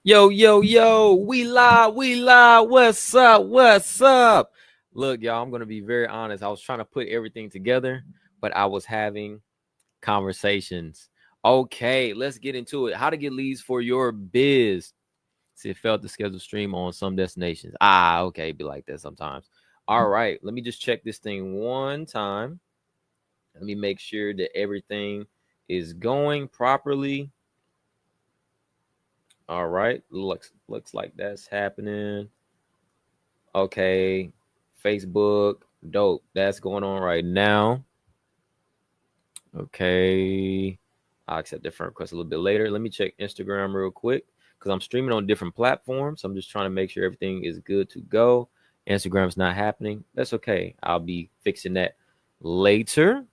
Yo, yo, yo, we live, what's up, what's up? Look, y'all, I'm going to be very honest. I was trying to put everything together, but I was having conversations. Okay, let's get into it. How to get leads for your biz. See, it failed to schedule stream on some destinations. Okay, be like that sometimes. All right, let me just check this thing one time. Let me make sure that everything is going properly. All right, looks like that's happening. Okay, Facebook, dope. That's going on right now. Okay, I'll accept different requests a little bit later. Let me check Instagram real quick because I'm streaming on different platforms. I'm just trying to make sure everything is good to go. Instagram's not happening. That's okay. I'll be fixing that later.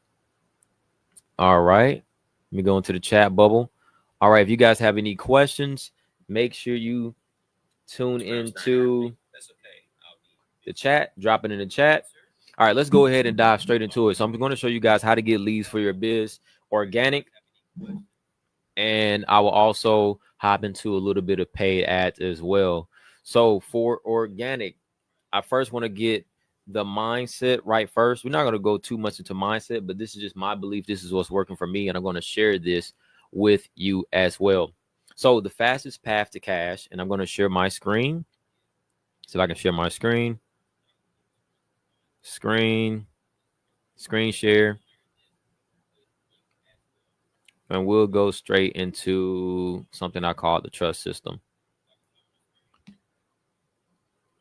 All right, let me go into the chat bubble. All right, if you guys have any questions, make sure you tune into the chat, drop it in the chat. All right, let's go ahead and dive straight into it. So I'm going to show you guys how to get leads for your biz organic, and I will also hop into a little bit of paid ads as well. So for organic, I first want to get the mindset right first. We're not going to go too much into mindset, but this is just my belief. This is what's working for me, and I'm going to share this with you as well. So the fastest path to cash, and I'm going to share my screen. So if I can share my screen share, and we'll go straight into something I call the trust system.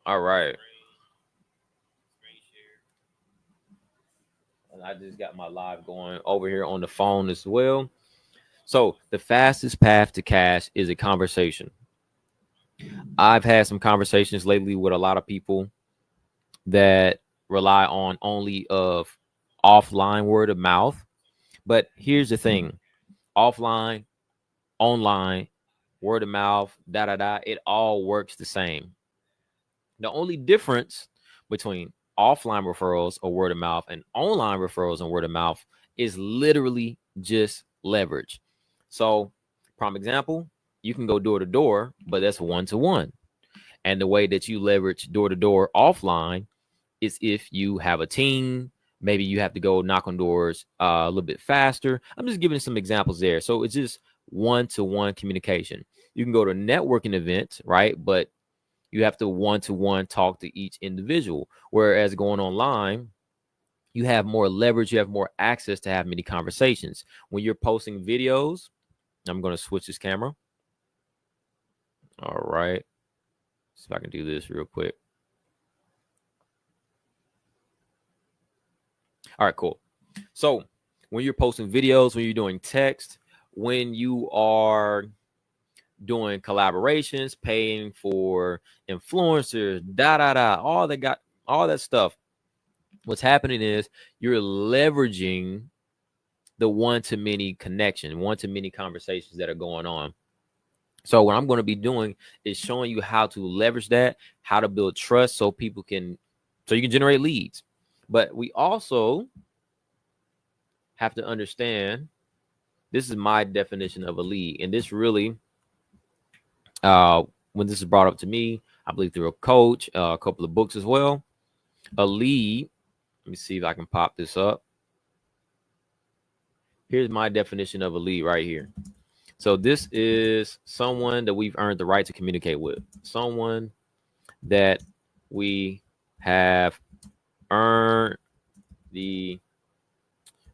All right. And I just got my live going over here on the phone as well. So the fastest path to cash is a conversation. I've had some conversations lately with a lot of people that rely on only of offline word of mouth. But here's the thing: offline, online, word of mouth, it all works the same. The only difference between offline referrals or word of mouth and online referrals and word of mouth is literally just leverage. So, prime example, you can go door to door, but that's one to one. And the way that you leverage door to door offline is if you have a team, maybe you have to go knock on doors a little bit faster. I'm just giving some examples there. So it's just one-to-one communication. You can go to networking events, right? But you have to one-to-one talk to each individual. Whereas going online, you have more leverage, you have more access to have many conversations. When you're posting videos, I'm going to switch this camera. All right. See if I can do this real quick. All right, cool. So when you're posting videos, when you're doing text, when you are doing collaborations, paying for influencers, all that stuff, what's happening is you're leveraging the one-to-many connection, one-to-many conversations that are going on. So what I'm going to be doing is showing you how to leverage that, how to build trust so you can generate leads. But we also have to understand, this is my definition of a lead. And this really, when this is brought up to me, I believe through a coach, a couple of books as well, a lead, let me see if I can pop this up. Here's my definition of a lead right here. So this is someone that we've earned the right to communicate with, someone that we have earned the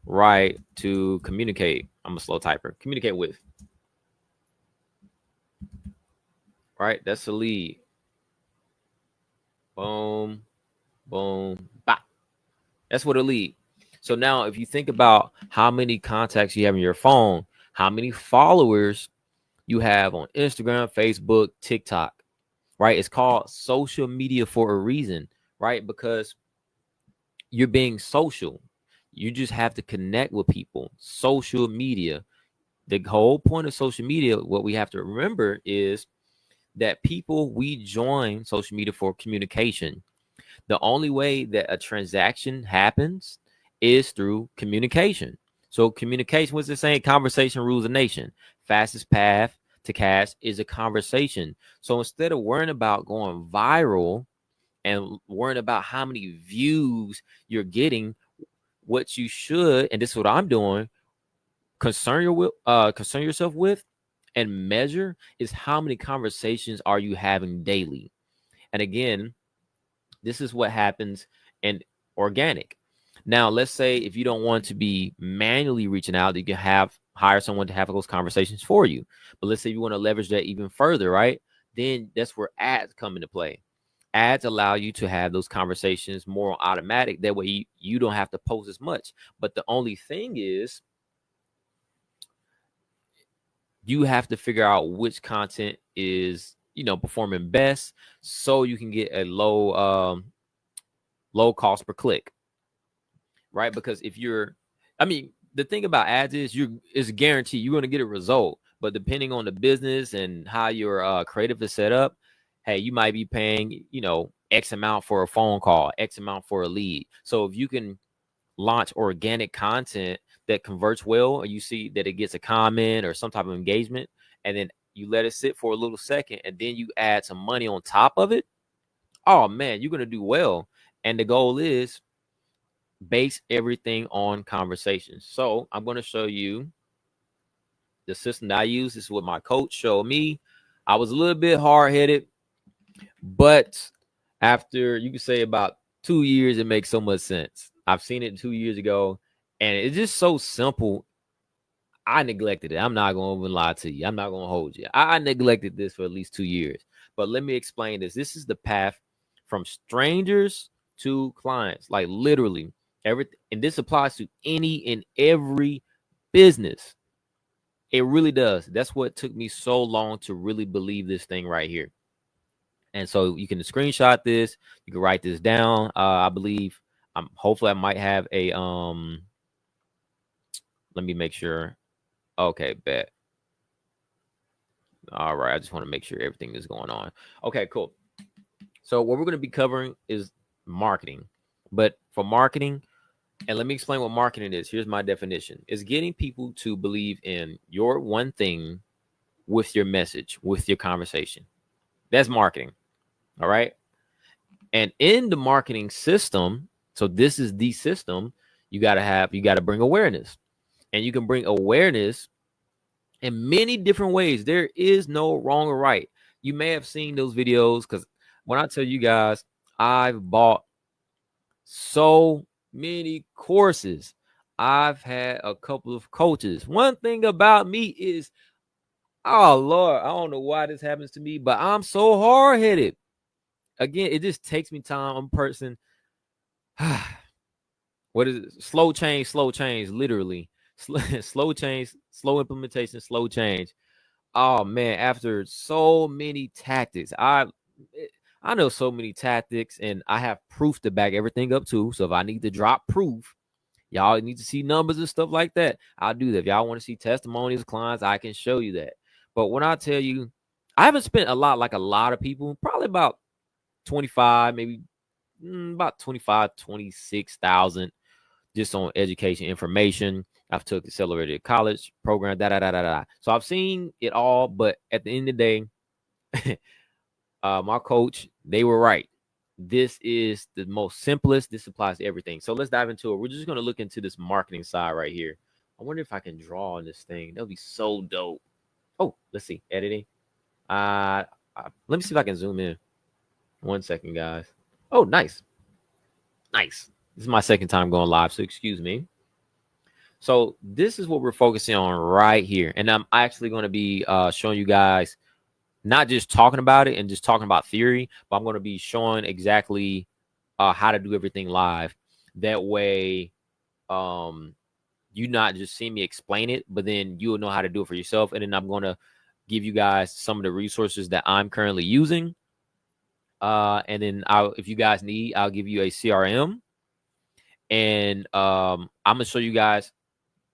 right to communicate. I'm a slow typer. Communicate with. Right? That's a lead. Boom, boom, bop. That's what a lead. So now if you think about how many contacts you have in your phone, how many followers you have on Instagram, Facebook, TikTok, right? It's called social media for a reason, right? Because you're being social. You just have to connect with people. Social media. The whole point of social media, what we have to remember is that we join social media for communication. The only way that a transaction happens is through communication. So communication, what's it saying? Conversation rules a nation. Fastest path to cash is a conversation. So instead of worrying about going viral and worrying about how many views you're getting, what you should, and this is what I'm doing, concern yourself with and measure is how many conversations are you having daily. And again, this is what happens in organic. Now, let's say if you don't want to be manually reaching out, you can hire someone to have those conversations for you. But let's say you want to leverage that even further, right? Then that's where ads come into play. Ads allow you to have those conversations more automatic. That way you don't have to post as much. But the only thing is, you have to figure out which content is performing best, so you can get a low cost per click, right? Because the thing about ads is it's guaranteed you're going to get a result, but depending on the business and how your creative is set up, hey, you might be paying X amount for a phone call, X amount for a lead. So if you can launch organic content that converts well, or you see that it gets a comment or some type of engagement, and then you let it sit for a little second, and then you add some money on top of it, oh man, you're going to do well. And the goal is base everything on conversations. So I'm going to show you the system that I use. This is what my coach showed me. I was a little bit hard-headed, but after, you can say, about 2 years, it makes so much sense. I've seen it 2 years ago, and it's just so simple. I neglected it. I'm not going to lie to you. I'm not going to hold you. I neglected this for at least 2 years. But let me explain this. This is the path from strangers to clients, like literally everything. And this applies to any and every business. It really does. That's what took me so long to really believe this thing right here. And so you can screenshot this. You can write this down. I believe hopefully I might have a let me make sure. Okay, bet. All right. I just want to make sure everything is going on. Okay, cool. So what we're going to be covering is marketing. But for marketing, and let me explain what marketing is. Here's my definition. It's getting people to believe in your one thing with your message, with your conversation. That's marketing. All right. And in the marketing system, so this is the system, you got to bring awareness. And you can bring awareness in many different ways. There is no wrong or right. You may have seen those videos, because when I tell you guys, I've bought so many courses. I've had a couple of coaches. One thing about me is, oh Lord, I don't know why this happens to me, but I'm so hard-headed. Again, it just takes me time. I'm a person. What is it? Slow change, literally. Slow change, slow implementation, slow change. Oh man, after so many tactics, I know so many tactics, and I have proof to back everything up too. So if I need to drop proof, y'all need to see numbers and stuff like that, I'll do that. If y'all want to see testimonies of clients, I can show you that. But when I tell you, I haven't spent a lot, like a lot of people, probably about 25, maybe about 25, 26,000 just on education information. I've took accelerated college program, So I've seen it all, but at the end of the day, my coach, they were right. This is the most simplest. This applies to everything. So let's dive into it. We're just going to look into this marketing side right here. I wonder if I can draw on this thing. That would be so dope. Oh, let's see. Editing. Let me see if I can zoom in. 1 second, guys. Oh, nice. Nice. This is my second time going live, so excuse me. So this is what we're focusing on right here. And I'm actually going to be showing you guys, not just talking about it and just talking about theory, but I'm going to be showing exactly how to do everything live. That way, you not just see me explain it, but then you'll know how to do it for yourself. And then I'm going to give you guys some of the resources that I'm currently using. And then if you guys need, I'll give you a CRM. And I'm going to show you guys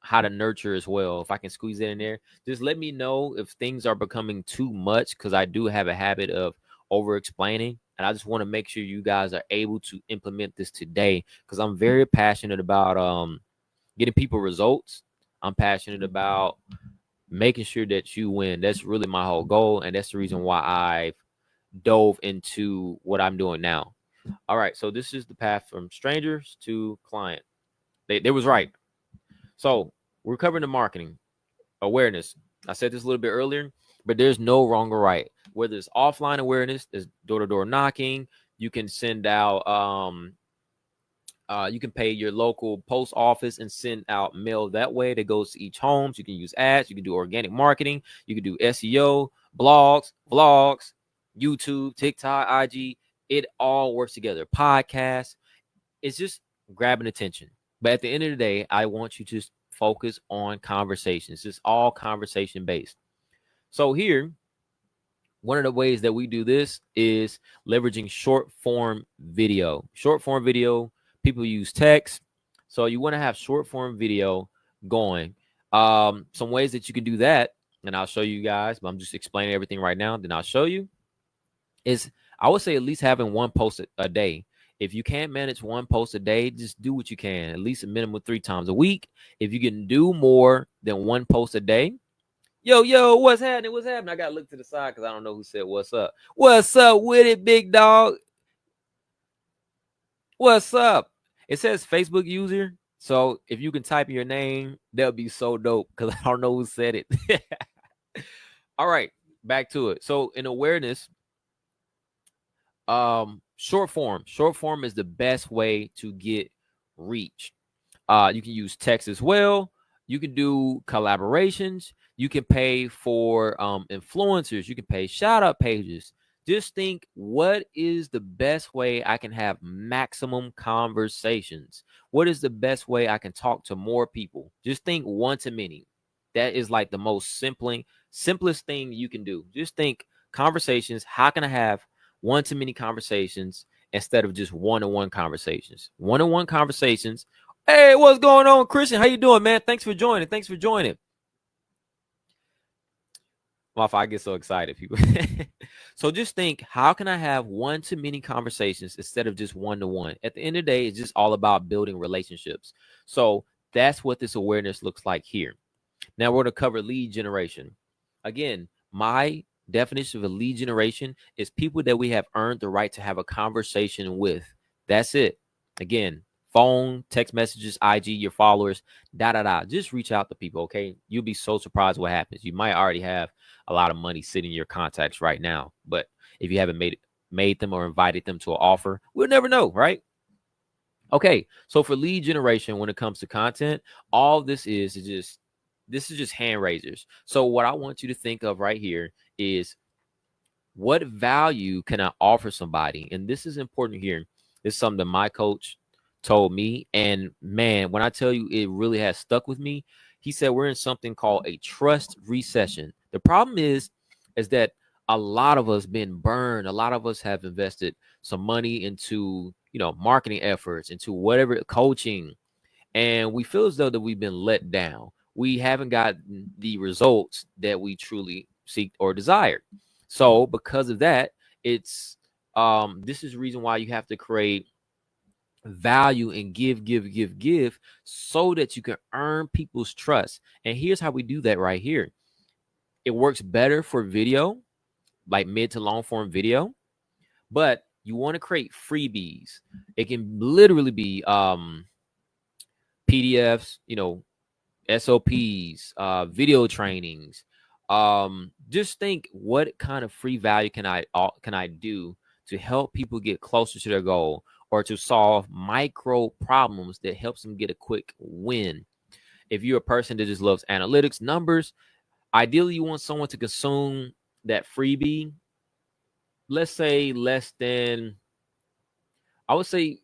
how to nurture as well. If I can squeeze it in there, just let me know if things are becoming too much, because I do have a habit of over explaining, and I just want to make sure you guys are able to implement this today, because I'm very passionate about getting people results. I'm passionate about making sure that you win. That's really my whole goal. And that's the reason why I've dove into what I'm doing now. All right. So this is the path from strangers to client. They was right. So we're covering the marketing awareness. I said this a little bit earlier, but there's no wrong or right. Whether it's offline awareness, there's door-to-door knocking. You can send out you can pay your local post office and send out mail that way that goes to each home. So you can use ads, you can do organic marketing, you can do SEO, blogs, vlogs, YouTube, TikTok, IG. It all works together. Podcasts. It's just grabbing attention. But at the end of the day, I want you to just focus on conversations. It's all conversation based. So here, one of the ways that we do this is leveraging short form video. Short form video, people use text. So you want to have short form video going. Some ways that you can do that, and I'll show you guys, but I'm just explaining everything right now. Then I'll show you is I would say at least having one post a day. If you can't manage one post a day, just do what you can, at least a minimum 3 times a week. If you can do more than one post a day, yo, what's happening? What's happening? I got to look to the side because I don't know who said what's up. What's up with it, big dog? What's up? It says Facebook user. So if you can type your name, that'll be so dope because I don't know who said it. All right, back to it. So in awareness, short form is the best way to get reach. You can use text as well. You can do collaborations. You can pay for influencers. You can pay shout out pages. Just think, what is the best way I can have maximum conversations? What is the best way I can talk to more people? Just think one to many. That is like the most simplest thing you can do. Just think conversations. How can I have one to many conversations instead of just one-on-one conversations? One-on-one conversations. Hey, what's going on, Christian? How you doing, man? Thanks for joining. Well, if I get so excited, people. So just think, how can I have one to many conversations instead of just one-to-one? At the end of the day, it's just all about building relationships. So that's what this awareness looks like here. Now we're going to cover lead generation. Again, my definition of a lead generation is people that we have earned the right to have a conversation with. That's it. Again, phone, text messages, IG, your followers, Just reach out to people, okay? You'll be so surprised what happens. You might already have a lot of money sitting in your contacts right now, but if you haven't made them or invited them to an offer, we'll never know, right? Okay, so for lead generation, when it comes to content, all this is just hand raisers. So what I want you to think of right here is, what value can I offer somebody? And this is important here. This is something that my coach told me. And man, when I tell you it really has stuck with me, he said we're in something called a trust recession. The problem is that a lot of us been burned. A lot of us have invested some money into, marketing efforts, into whatever coaching, and we feel as though that we've been let down. We haven't gotten the results that we truly seek or desired. So because of that, it's this is the reason why you have to create value and give so that you can earn people's trust. And here's how we do that right here. It works better for video, like mid to long form video, but you want to create freebies. It can literally be PDFs, SOPs, video trainings. Just think, what kind of free value can I do to help people get closer to their goal, or to solve micro problems that helps them get a quick win? If you're a person that just loves analytics, numbers, ideally you want someone to consume that freebie, let's say less than, I would say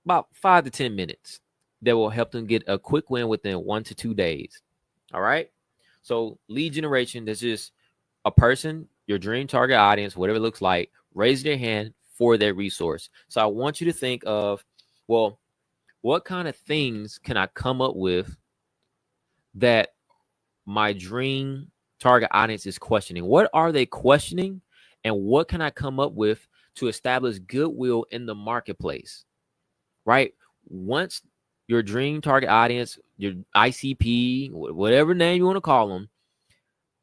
about 5 to 10 minutes, that will help them get a quick win within 1 to 2 days. All right. So lead generation, that's just a person, your dream target audience, whatever it looks like, raise their hand for their resource. So I want you to think of, well, what kind of things can I come up with that my dream target audience is questioning? What are they questioning? And what can I come up with to establish goodwill in the marketplace? Right? Once your dream target audience, your ICP, whatever name you want to call them,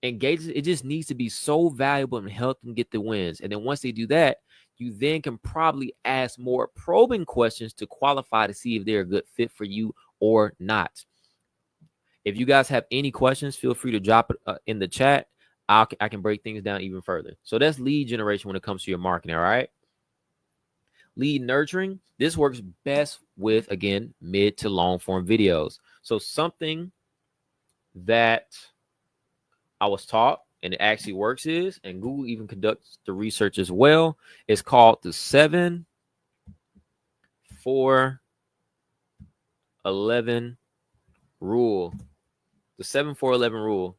Engage. It just needs to be so valuable and help them get the wins. And then once they do that, you then can probably ask more probing questions to qualify to see if they're a good fit for you or not. If you guys have any questions, feel free to drop it in the chat. I can break things down even further. So that's lead generation when it comes to your marketing. All right. Lead nurturing. This works best with, again, mid to long form videos. So something that I was taught and it actually works is, and Google even conducts the research as well, it's called the 7-4-11 rule. The 7-4-11 rule.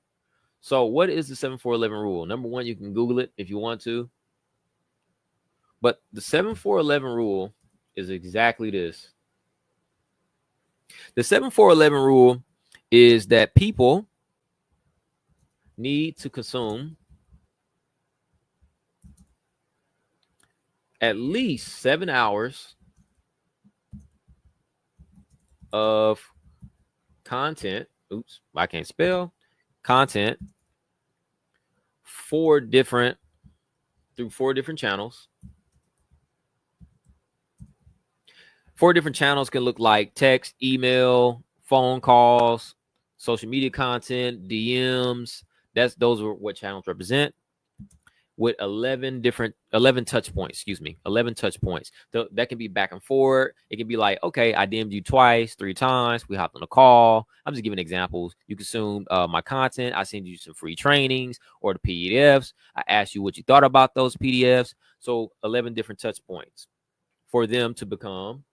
So what is the 7-4-11 rule? Number one, you can Google it if you want to. But the 7-4-11 rule is exactly this. The 7-4-11 rule is that people need to consume at least 7 hours of content. Oops, I can't spell. Content through 4 different channels. 4 different channels can look like text, email, phone calls, social media content, DMs. Those are what channels represent. With 11 touch points, 11 touch points. So that can be back and forth. It can be like, okay, I DM'd you twice, 3 times. We hopped on a call. I'm just giving examples. You consume my content. I send you some free trainings or the PDFs. I asked you what you thought about those PDFs. So 11 different touch points for them to become,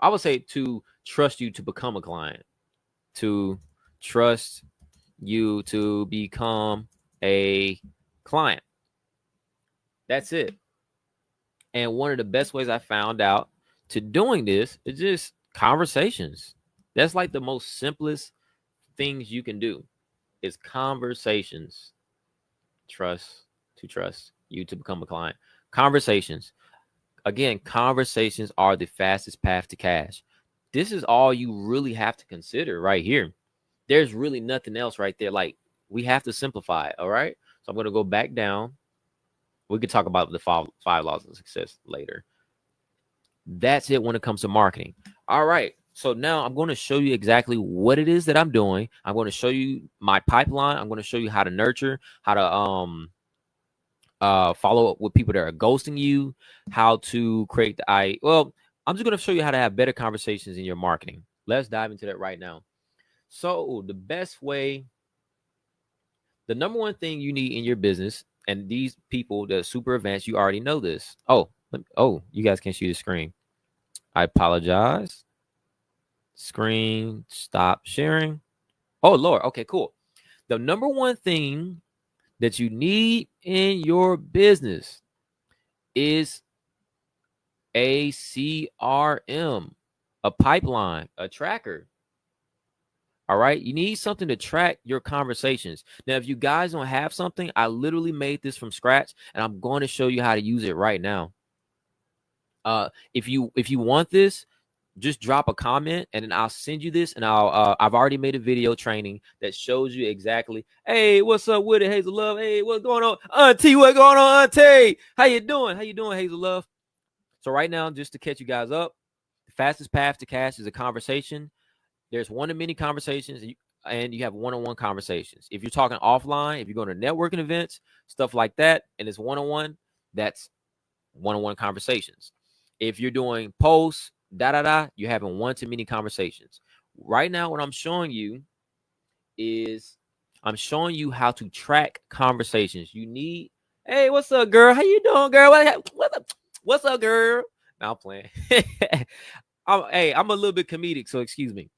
I would say, to trust you to become a client, to trust you to become a client. That's it. And one of the best ways I found out to doing this is just conversations. That's like the most simplest things you can do is conversations. Trust you to become a client. Conversations. Again, conversations are the fastest path to cash. This is all you really have to consider right here. There's really nothing else right there. Like, we have to simplify it. All right. So I'm going to go back down. We could talk about the five laws of success later. That's it when it comes to marketing. All right. So now I'm going to show you exactly what it is that I'm doing. I'm going to show you my pipeline. I'm going to show you how to nurture, how to follow up with people that are ghosting you, how to create I'm just going to show you how to have better conversations in your marketing. Let's dive into that right now. So the best way, the number one thing you need in your business, and these people that are super advanced, you already know this. Oh, you guys can't see the screen. I apologize. Screen stop sharing. Oh, Lord. Okay, cool. The number one thing that you need in your business is a CRM, a pipeline, a tracker. All right. You need something to track your conversations. Now, if you guys don't have something, I literally made this from scratch and I'm going to show you how to use it right now. If you want this, just drop a comment and then I'll send you this, and I've already made a video training that shows you exactly. Hey, what's up with it, Hazel Love? Hey, what's going on, Auntie? What's going on, Auntie? How you doing, Hazel Love? So right now, just to catch you guys up, the fastest path to cash is a conversation. There's one-to-many conversations, and you have one-on-one conversations. If you're talking offline, if you're going to networking events, stuff like that, and it's one-on-one, that's one-on-one conversations. If you're doing posts, you're having one-to-many conversations. Right now, what I'm showing you is I'm showing you how to track conversations. You need, hey, what's up, girl? How you doing, girl? What's up, girl? Now I'm playing. I'm a little bit comedic, so excuse me.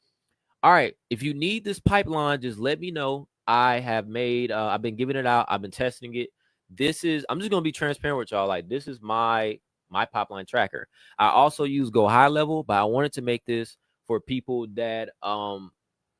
All right. If you need this pipeline, just let me know. I've been giving it out. I've been testing it. I'm just going to be transparent with y'all. Like, this is my pipeline tracker. I also use Go High Level, but I wanted to make this for people that,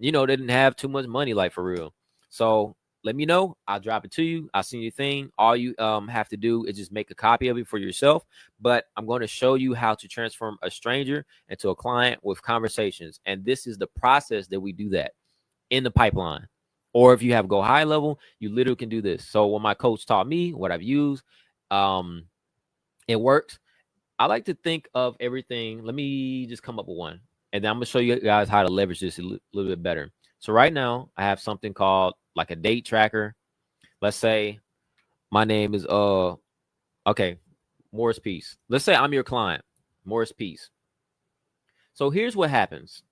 didn't have too much money, like, for real. So let me know. I'll drop it to you. I'll send you a thing. All you have to do is just make a copy of it for yourself. But I'm going to show you how to transform a stranger into a client with conversations. And this is the process that we do that. in the pipeline. Or if you have go high level, you literally can do this. So what my coach taught me, what I've used, it works. I like to think of everything. Let me just come up with one. And then I'm going to show you guys how to leverage this a little bit better. So right now I have something called like a date tracker. Let's say my name is okay, Morris Peace. Let's say I'm your client, Morris Peace. So here's what happens.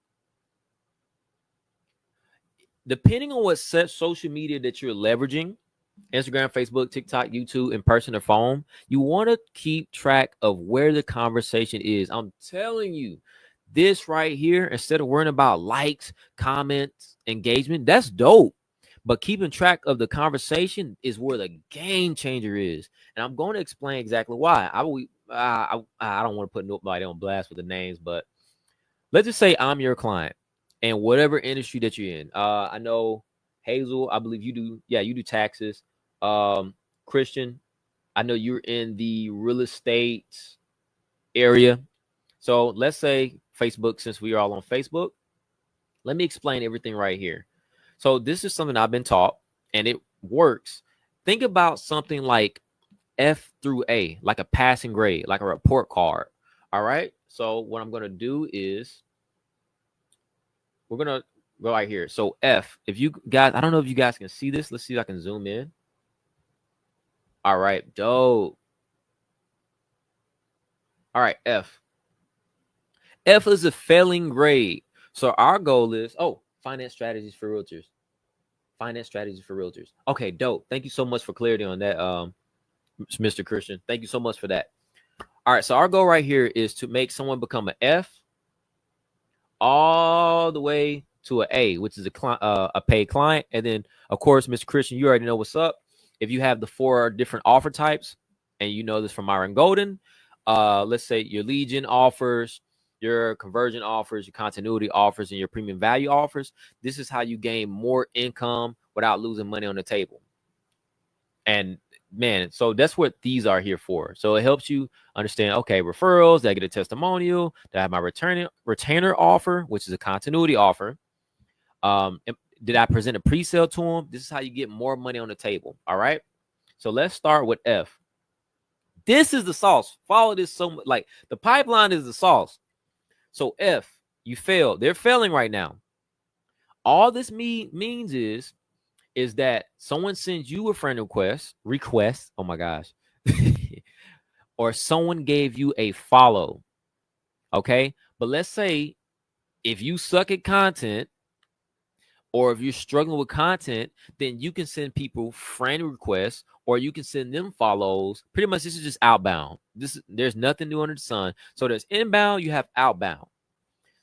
Depending on what social media that you're leveraging, Instagram, Facebook, TikTok, YouTube, in person or phone, you want to keep track of where the conversation is. I'm telling you, this right here, instead of worrying about likes, comments, engagement, that's dope. But keeping track of the conversation is where the game changer is. And I'm going to explain exactly why. I don't want to put nobody on blast with the names, but let's just say I'm your client and whatever industry that you're in. I know Hazel, I believe you do. Yeah, you do taxes. Christian, I know you're in the real estate area. So let's say Facebook, since we are all on Facebook, let me explain everything right here. So this is something I've been taught and it works. Think about something like F through A, like a passing grade, like a report card. All right. So what I'm going to do is we're going to go right here. So F, if you guys, I don't know if you guys can see this. Let's see if I can zoom in. All right. Dope. All right. F. F is a failing grade. So our goal is, finance strategies for realtors. Finance strategies for realtors. Okay, dope. Thank you so much for clarity on that, Mr. Christian. Thank you so much for that. All right, so our goal right here is to make someone become an F all the way to an A, which is a paid client. And then, of course, Mr. Christian, you already know what's up. If you have the 4 different offer types, and you know this from Myron Golden, let's say your lead gen offers, your conversion offers, your continuity offers, and your premium value offers. This is how you gain more income without losing money on the table. And man, so that's what these are here for. So it helps you understand, okay, referrals, did I get a testimonial? Did I have my retainer offer, which is a continuity offer? Did I present a pre-sale to them? This is how you get more money on the table. All right. So let's start with F. This is the sauce. Follow this so much. Like the pipeline is the sauce. So F, you failed. They're failing right now. All this means is that someone sends you a friend request. Oh my gosh. Or someone gave you a follow. Okay. But let's say if you suck at content or if you're struggling with content, then you can send people friend requests or you can send them follows. Pretty much this is just outbound. There's nothing new under the sun. So there's inbound, you have outbound.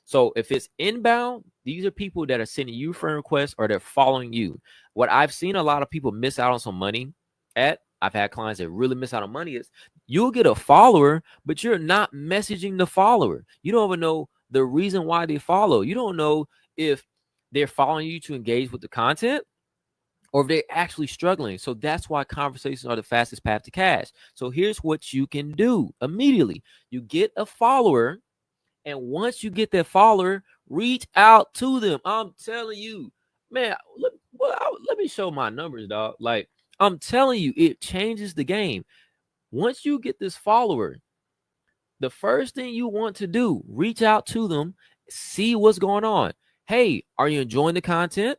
So if it's inbound, these are people that are sending you friend requests or they're following you. What I've seen a lot of people miss out on some money at, I've had clients that really miss out on money, is you'll get a follower, but you're not messaging the follower. You don't even know the reason why they follow. You don't know if they're following you to engage with the content or if they're actually struggling. So that's why conversations are the fastest path to cash. So here's what you can do immediately. You get a follower. And once you get that follower, reach out to them. I'm telling you, man, let me show my numbers, dog. Like, I'm telling you, it changes the game. Once you get this follower, the first thing you want to do, reach out to them, see what's going on. Hey, are you enjoying the content?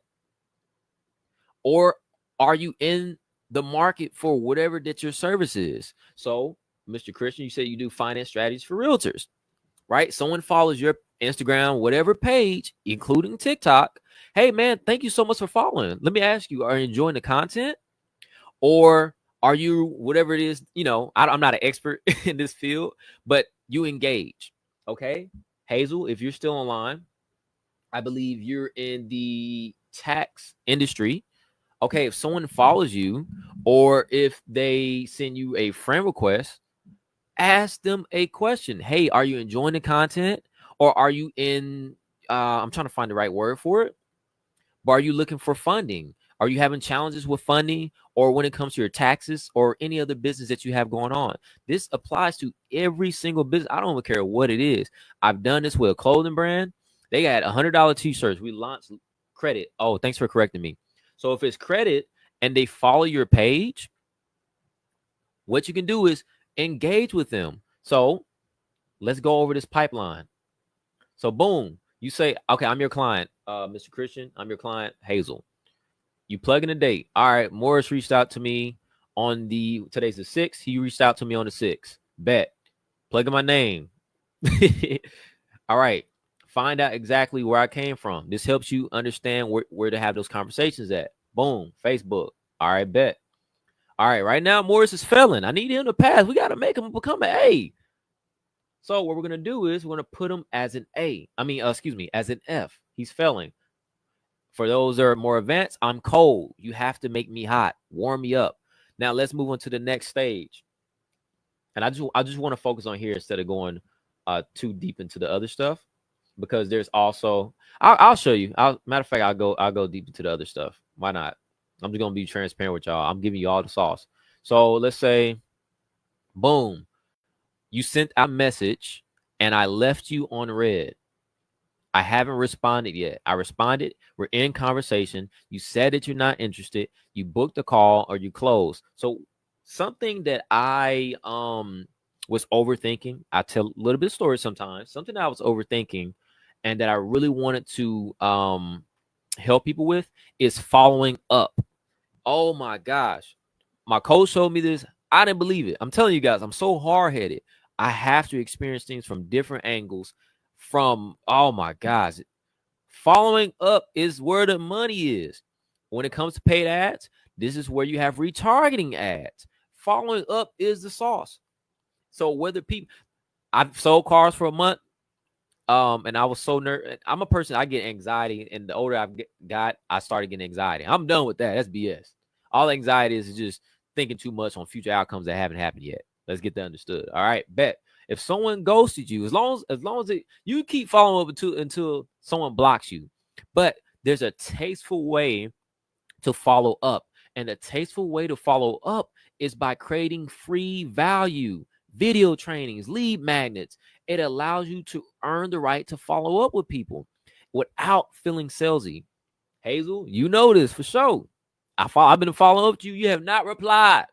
Or are you in the market for whatever that your service is? So, Mr. Christian, you said you do finance strategies for realtors. Right? Someone follows your Instagram, whatever page, including TikTok. Hey, man, thank you so much for following. Let me ask you, are you enjoying the content? Or are you, whatever it is, I'm not an expert in this field, but you engage. Okay. Hazel, if you're still online, I believe you're in the tax industry. Okay. If someone follows you or if they send you a friend request, ask them a question. Hey, are you enjoying the content? Or are you in, I'm trying to find the right word for it, but are you looking for funding? Are you having challenges with funding or when it comes to your taxes or any other business that you have going on? This applies to every single business. I don't even care what it is. I've done this with a clothing brand. They got $100 t-shirts. We launched credit. Oh, thanks for correcting me. So if it's credit and they follow your page, what you can do is engage with them. So let's go over this pipeline. So boom, you say, okay, I'm your client, Mr. Christian. I'm your client, Hazel. You plug in a date. All right, Morris reached out to me on today's the 6th. He reached out to me on the 6th. Bet. Plug in my name. All right. Find out exactly where I came from. This helps you understand where to have those conversations at. Boom. Facebook. All right, bet. All right, right now Morris is failing. I need him to pass. We got to make him become an A. So what we're going to do is we're going to put him as an A. As an F. He's failing. For those that are more advanced, I'm cold. You have to make me hot. Warm me up. Now let's move on to the next stage. And I just want to focus on here instead of going too deep into the other stuff, because there's also I'll show you. Matter of fact, I'll go deep into the other stuff. Why not? I'm just gonna be transparent with y'all. I'm giving you all the sauce. So let's say, boom, you sent a message and I left you on red. I haven't responded yet. I responded. We're in conversation. You said that you're not interested. You booked a call or you closed. So something that I was overthinking. I tell a little bit of story sometimes. Something that I was overthinking and that I really wanted to help people with is following up. Oh my gosh. My coach showed me this. I didn't believe it. I'm telling you guys, I'm so hard-headed. I have to experience things from different angles. Oh my gosh, following up is where the money is. When it comes to paid ads, this is where you have retargeting ads. Following up is the sauce. So whether people, I've sold cars for a month, and I was so nervous. I'm a person, I get anxiety, and the older I've got, I started getting anxiety. I'm done with that. That's BS. All anxiety is just thinking too much on future outcomes that haven't happened yet. Let's get that understood. All right, bet. If someone ghosted you, as long as you keep following up until someone blocks you. But there's a tasteful way to follow up. And the tasteful way to follow up is by creating free value, video trainings, lead magnets. It allows you to earn the right to follow up with people without feeling salesy. Hazel, you know this for sure. I've been following up to you. You have not replied.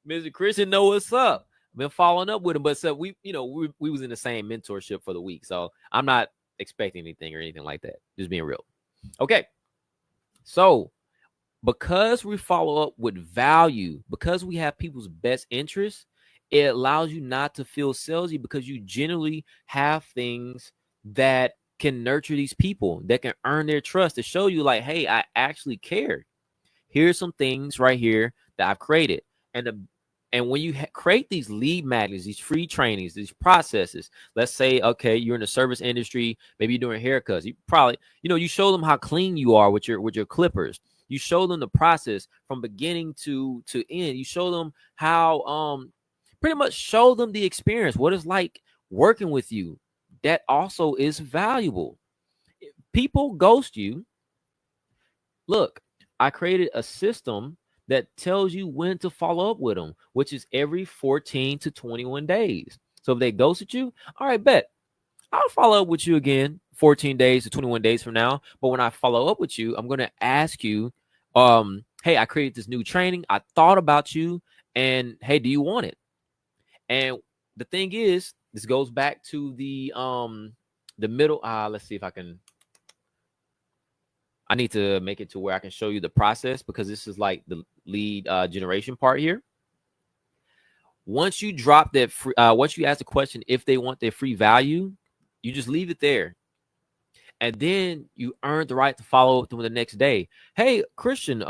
Mr. Christian know what's up. I've been following up with him, but so we was in the same mentorship for the week. So I'm not expecting anything or anything like that. Just being real. Okay. So because we follow up with value, because we have people's best interests, it allows you not to feel salesy because you generally have things that can nurture these people, that can earn their trust, to show you like, hey, I actually care. Here's some things right here that I've created. And when you create these lead magnets, these free trainings, these processes, let's say, okay, you're in the service industry, maybe you're doing haircuts. You probably, you show them how clean you are with your clippers. You show them the process from beginning to end. You show them how, pretty much show them the experience, what it's like working with you. That also is valuable. People ghost you. Look, I created a system that tells you when to follow up with them, which is every 14 to 21 days. So if they ghosted you, all right, bet. I'll follow up with you again 14 days to 21 days from now. But when I follow up with you, I'm going to ask you, hey, I created this new training. I thought about you, and hey, do you want it? And the thing is, this goes back to the middle. Let's see if I need to make it to where I can show you the process, because this is like the lead generation part here. Once you drop that free, once you ask the question if they want their free value, you just leave it there. And then you earn the right to follow up to them the next day. Hey, Christian,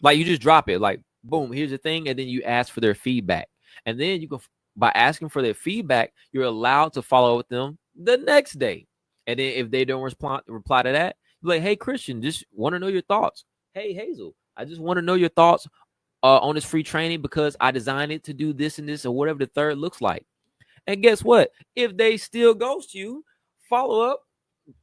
like you just drop it, like, boom, here's the thing. And then you ask for their feedback. And then you can, by asking for their feedback, you're allowed to follow up with them the next day. And then if they don't reply to that, you're like, hey, Christian, just want to know your thoughts. Hey, Hazel, I just want to know your thoughts on this free training, because I designed it to do this and this, or whatever the third looks like. And guess what? If they still ghost you, follow up,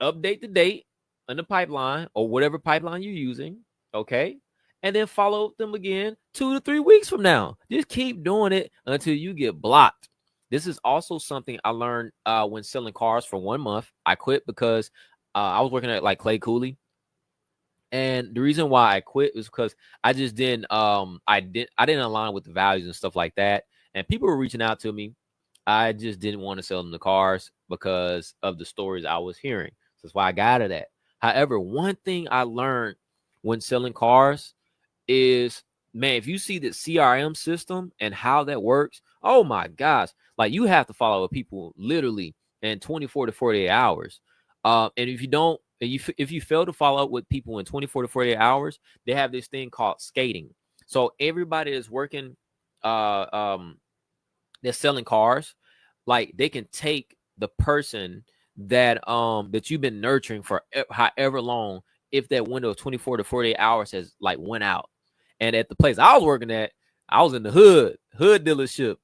update the date in the pipeline or whatever pipeline you're using, okay? And then follow them again 2 to 3 weeks from now. Just keep doing it until you get blocked. This is also something I learned when selling cars for 1 month. I quit because I was working at like Clay Cooley. And the reason why I quit was because I just didn't I didn't align with the values and stuff like that. And people were reaching out to me. I just didn't want to sell them the cars because of the stories I was hearing. So that's why I got out of that. However, one thing I learned when selling cars is, man, if you see the CRM system and how that works, oh my gosh, like you have to follow up people literally in 24 to 48 hours. And if you don't, if you fail to follow up with people in 24 to 48 hours, they have this thing called skating. So everybody is working, uh, um, they're selling cars, like they can take the person that you've been nurturing for however long, if that window of 24 to 48 hours has like went out. And at the place I was working at, I was in the hood dealership.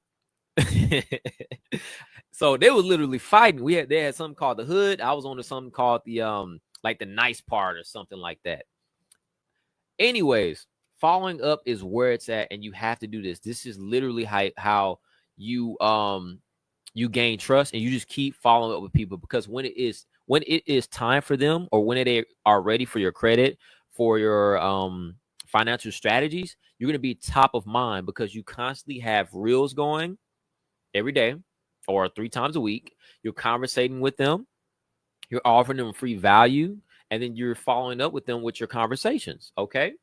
So they was literally fighting. They had something called the hood. I was on to something called the like the nice part or something like that. Anyways, following up is where it's at, and you have to do this. This is literally how you you gain trust, and you just keep following up with people, because when it is time for them, or when they are ready for your credit, for your financial strategies, you're going to be top of mind, because you constantly have reels going every day or 3 times a week. You're conversating with them, you're offering them free value, and then you're following up with them with your conversations. Okay.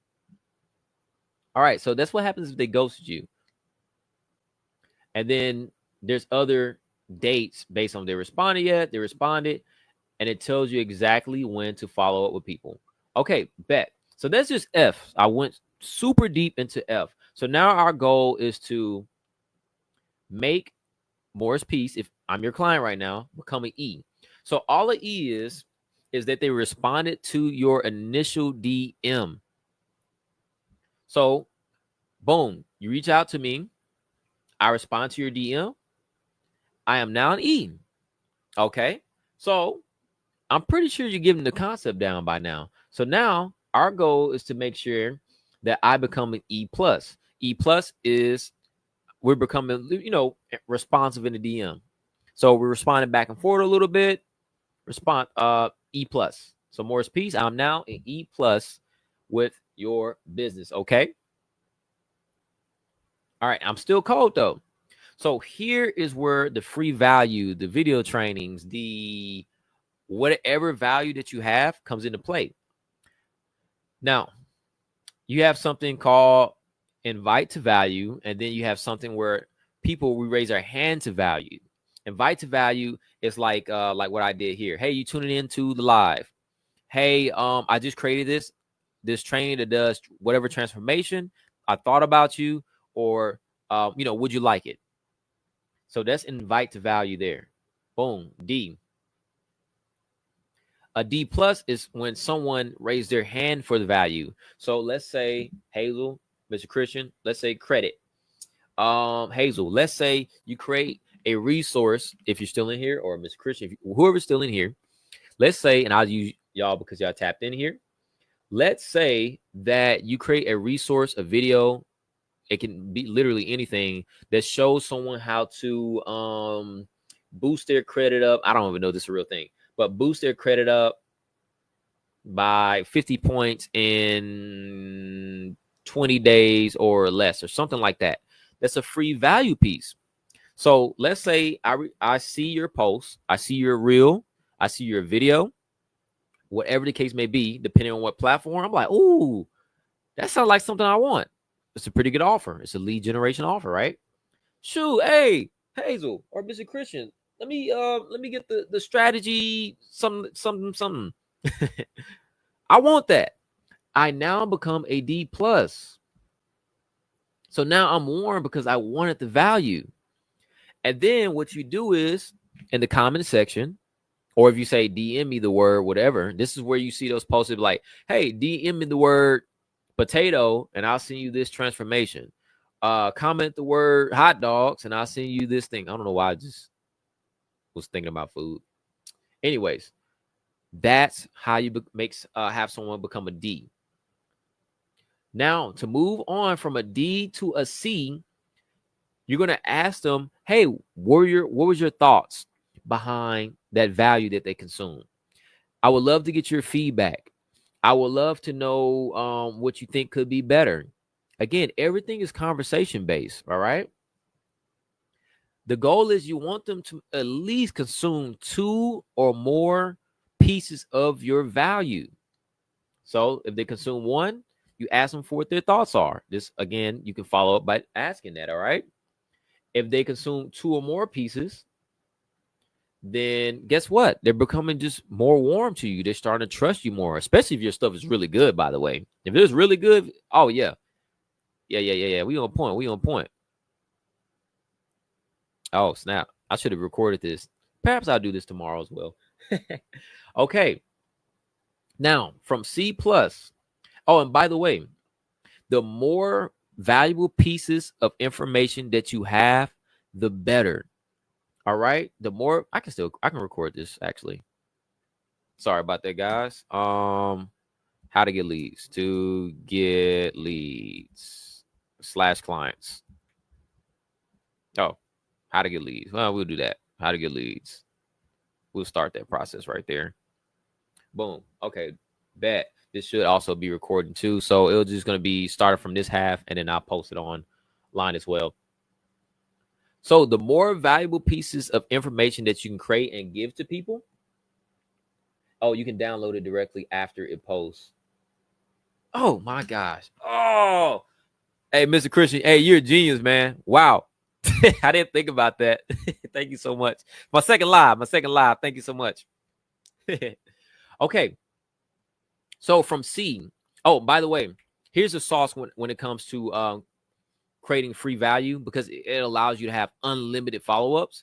All right. So that's what happens if they ghosted you. And then there's other dates based on they responded yet, they responded, and it tells you exactly when to follow up with people. Okay, bet. So that's just F. I went super deep into F. So now our goal is to make Morris Peace, if I'm your client right now, become an E. So all an E is that they responded to your initial DM. So boom, you reach out to me, I respond to your DM, I am now an E. Okay. So I'm pretty sure you're getting the concept down by now. So now our goal is to make sure that I become an E plus. E plus is we're becoming, responsive in the DM. So we're responding back and forth a little bit. Respond E plus. So Morris Peace, I'm now an E plus with your business. Okay. All right. I'm still cold though. So here is where the free value, the video trainings, the whatever value that you have comes into play. Now, you have something called invite to value, and then you have something where people we raise our hand to value. Invite to value is like what I did here. Hey, you tuning into the live. Hey, I just created this training that does whatever transformation. I thought about you, or would you like it? So that's invite to value there. Boom. D. A D plus is when someone raised their hand for the value. So let's say Hazel, Mr. Christian, let's say credit. Hazel, let's say you create a resource, if you're still in here, or Mr. Christian, whoever's still in here. Let's say, and I'll use y'all because y'all tapped in here. Let's say that you create a resource, a video. It can be literally anything that shows someone how to boost their credit up. I don't even know if this is a real thing, but boost their credit up by 50 points in 20 days or less, or something like that. That's a free value piece. So let's say I see your post, I see your reel, I see your video, whatever the case may be, depending on what platform. I'm like, ooh, that sounds like something I want. It's a pretty good offer. It's a lead generation offer, right? Shoot, hey, Hazel or Mr. Christian, let me get the strategy, something. I want that. I now become a D plus. So now I'm warm because I wanted the value. And then what you do is in the comment section, or if you say DM me the word, whatever, this is where you see those posted like, hey, DM me the word potato and I'll send you this transformation. Comment the word hot dogs and I'll send you this thing. I don't know why I just was thinking about food. Anyways, that's how you have someone become a D. Now, to move on from a D to a C, you're going to ask them, hey, what was your thoughts behind that value that they consume? I would love to get your feedback. I would love to know what you think could be better. Again, everything is conversation based. All right. The goal is you want them to at least consume 2 or more pieces of your value. So if they consume 1, you ask them for what their thoughts are. This, again, you can follow up by asking that. All right. If they consume 2 or more pieces, then guess what? They're becoming just more warm to you. They're starting to trust you more, especially if your stuff is really good, by the way. If it's really good, oh, yeah. Yeah. We on point. We on point. Oh, snap. I should have recorded this. Perhaps I'll do this tomorrow as well. Okay. Now, from C plus. Oh, and by the way, the more valuable pieces of information that you have, the better. All right. The more I can record this actually. Sorry about that, guys. How to get leads / clients. Oh, how to get leads. Well, we'll do that. How to get leads. We'll start that process right there. Boom. Okay. Bet. This should also be recording too. So it's just going to be started from this half and then I'll post it online as well. So the more valuable pieces of information that you can create and give to people, oh, you can download it directly after it posts. Oh my gosh. Oh, hey, Mr. Christian. Hey, you're a genius, man. Wow. I didn't think about that. Thank you so much. My second live. Thank you so much. Okay. So from C. Oh, by the way, here's the sauce when it comes to creating free value, because it allows you to have unlimited follow-ups.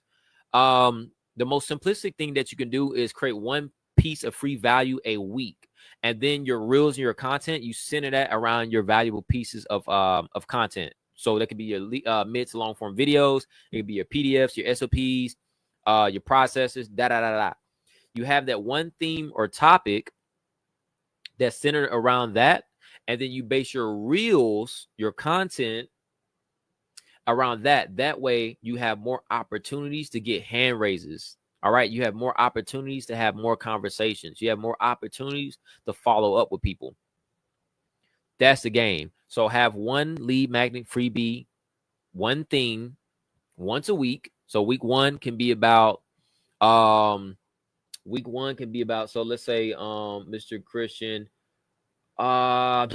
The most simplistic thing that you can do is create one piece of free value a week. And then your reels and your content, you center that around your valuable pieces of content. So that could be your mid to long form videos. It could be your PDFs, your SOPs, your processes, You have that one theme or topic that's centered around that. And then you base your reels, your content around that. That way you have more opportunities to get hand raises. All right. You have more opportunities to have more conversations. You have more opportunities to follow up with people. That's the game. So have one lead magnet freebie, one thing once a week. So week one can be about, so let's say, Mr. Christian, dang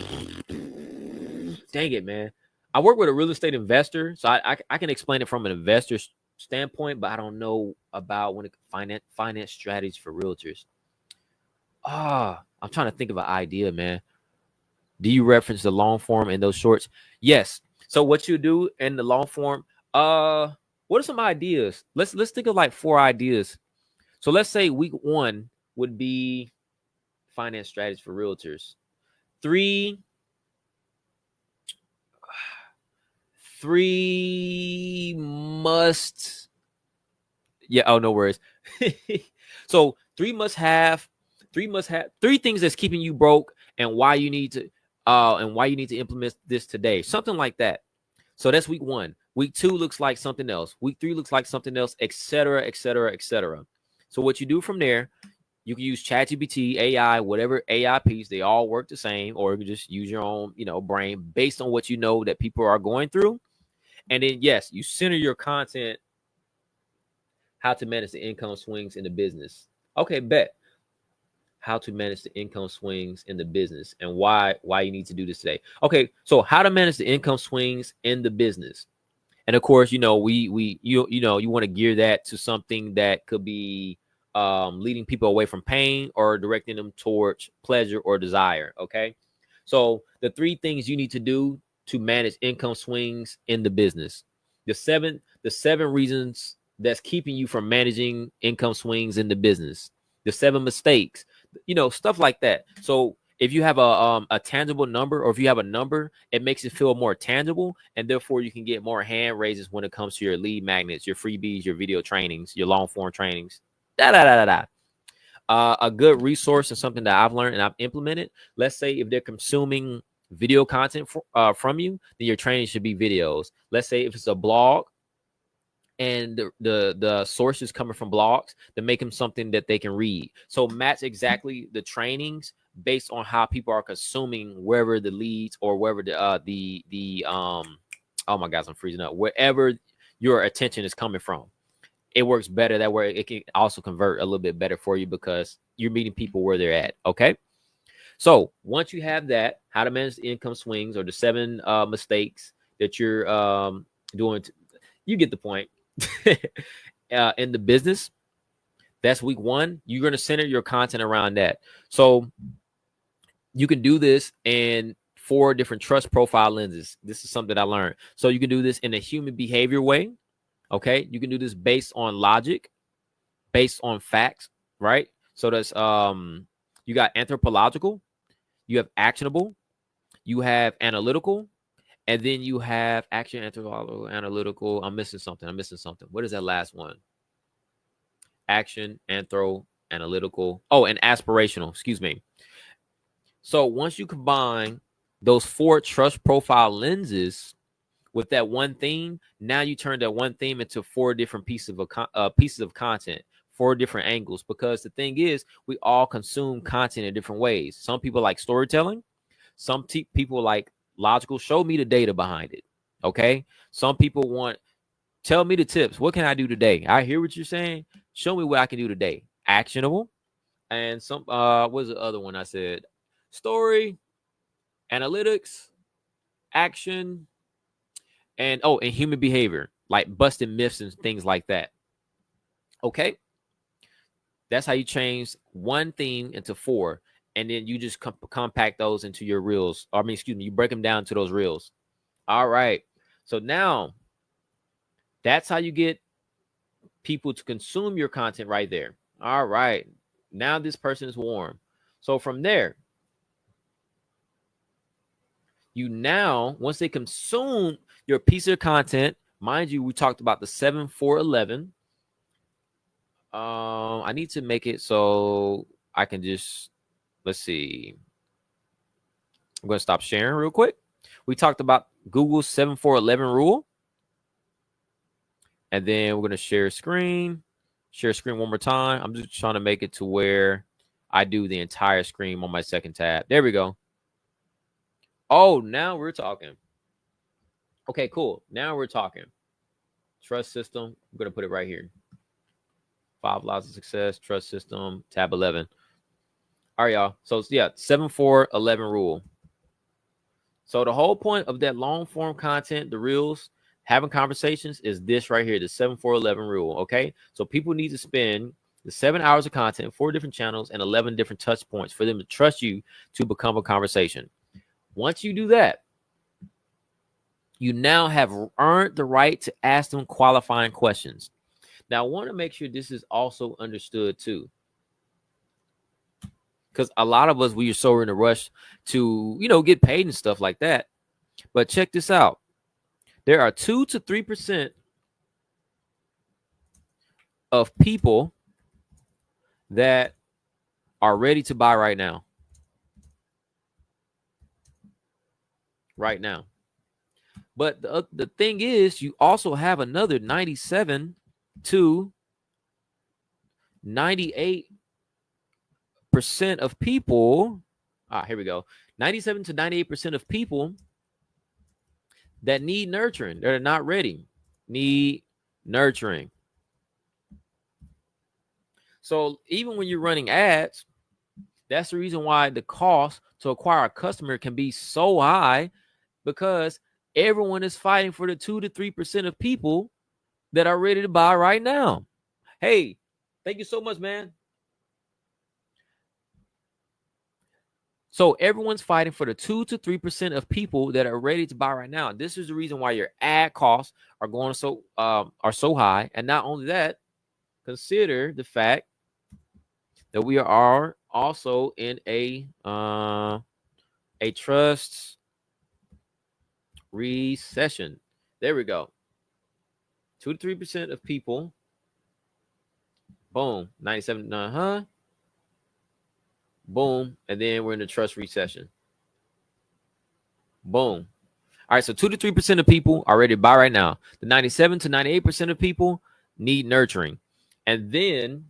it, man. I work with a real estate investor, so I can explain it from an investor standpoint, but I don't know about when it finance strategies for realtors. I'm trying to think of an idea, man. Do you reference the long form in those shorts? Yes. So what you do in the long form, what are some ideas? Let's think of like 4 ideas. So let's say week 1 would be finance strategies for realtors. 3 must, oh, no worries. So 3 things that's keeping you broke and why you need to implement this today. Something like that. So that's week 1. Week 2 looks like something else. Week 3 looks like something else, etc. So what you do from there, you can use ChatGPT, AI, whatever AI piece. They all work the same, or you can just use your own, brain based on what you know that people are going through. And then, yes, you center your content, how to manage the income swings in the business. Okay, bet. How to manage the income swings in the business and why you need to do this today. Okay, so how to manage the income swings in the business. And of course, you want to gear that to something that could be leading people away from pain or directing them towards pleasure or desire. Okay, so the 3 things you need to do to manage income swings in the business. The seven reasons that's keeping you from managing income swings in the business. The 7 mistakes, stuff like that. So if you have a tangible number, or if you have a number, it makes it feel more tangible, and therefore you can get more hand raises when it comes to your lead magnets, your freebies, your video trainings, your long form trainings. A good resource and something that I've learned and I've implemented. Let's say if they're consuming video content from you, then your training should be videos. Let's say if it's a blog, and the sources coming from blogs to make them something that they can read. So match exactly the trainings based on how people are consuming wherever the leads or wherever the oh my gosh, I'm freezing up. Wherever your attention is coming from, it works better that way. It can also convert a little bit better for you because you're meeting people where they're at. Okay. So once you have that, how to manage the income swings or the 7 mistakes that you're doing, you get the point. In the business, that's week 1. You're going to center your content around that. So you can do this in 4 different trust profile lenses. This is something I learned. So you can do this in a human behavior way. Okay. You can do this based on logic, based on facts, right? So that's you got anthropological, you have actionable, you have analytical, and then you have action, anthropological, analytical. I'm missing something. What is that last one? Action, anthro, analytical. Oh, and aspirational. Excuse me. So once you combine those 4 trust profile lenses with that one theme, now you turn that one theme into 4 different pieces of content, 4 different angles. Because the thing is, we all consume content in different ways. Some people like storytelling. Some people like logical. Show me the data behind it. Okay. Some people want, tell me the tips. What can I do today? I hear what you're saying. Show me what I can do today. Actionable. And some what was the other one I said? Story, analytics, action, and and human behavior, like busting myths and things like that. Okay. That's how you change one theme into 4. And then you just compact those into your reels. I mean, excuse me, you break them down to those reels. All right. So now that's how you get people to consume your content right there. All right. Now this person is warm. So from there, you now, once they consume your piece of content, mind you, we talked about the 7-4-11. I need to make it so I can just, let's see. I'm going to stop sharing real quick. We talked about Google's 7-4-11 rule. And then we're going to share screen. Share screen one more time. I'm just trying to make it to where I do the entire screen on my second tab. There we go. Oh, now we're talking. Okay, cool. Now we're talking. Trust system. I'm going to put it right here. 5 laws of success, trust system, tab 11. All right, y'all. So yeah, 7-4-11 rule. So the whole point of that long form content, the reels, having conversations, is this right here, the 7-4-11 rule. Okay. So people need to spend the 7 hours of content, 4 different channels, and 11 different touch points for them to trust you to become a conversation. Once you do that, you now have earned the right to ask them qualifying questions. Now, I want to make sure this is also understood too, because a lot of us, we are so in a rush to, get paid and stuff like that. But check this out. There are 2 to 3% of people that are ready to buy right now. Right now. But the thing is, you also have another 97 to 98% of people. Here we go. 97 to 98% of people that need nurturing. They're not ready. Need nurturing. So even when you're running ads, that's the reason why the cost to acquire a customer can be so high, because everyone is fighting for the 2 to 3% of people that are ready to buy right now. Hey, thank you so much, man. So everyone's fighting for the 2 to 3% of people that are ready to buy right now. This is the reason why your ad costs are going so high. And not only that, consider the fact that we are also in a trust recession. There we go. 2 to 3% of people. Boom. 97. Boom. And then we're in the trust recession. Boom. All right, so 2 to 3% of people are ready to buy right now. The 97 to 98% of people need nurturing. And then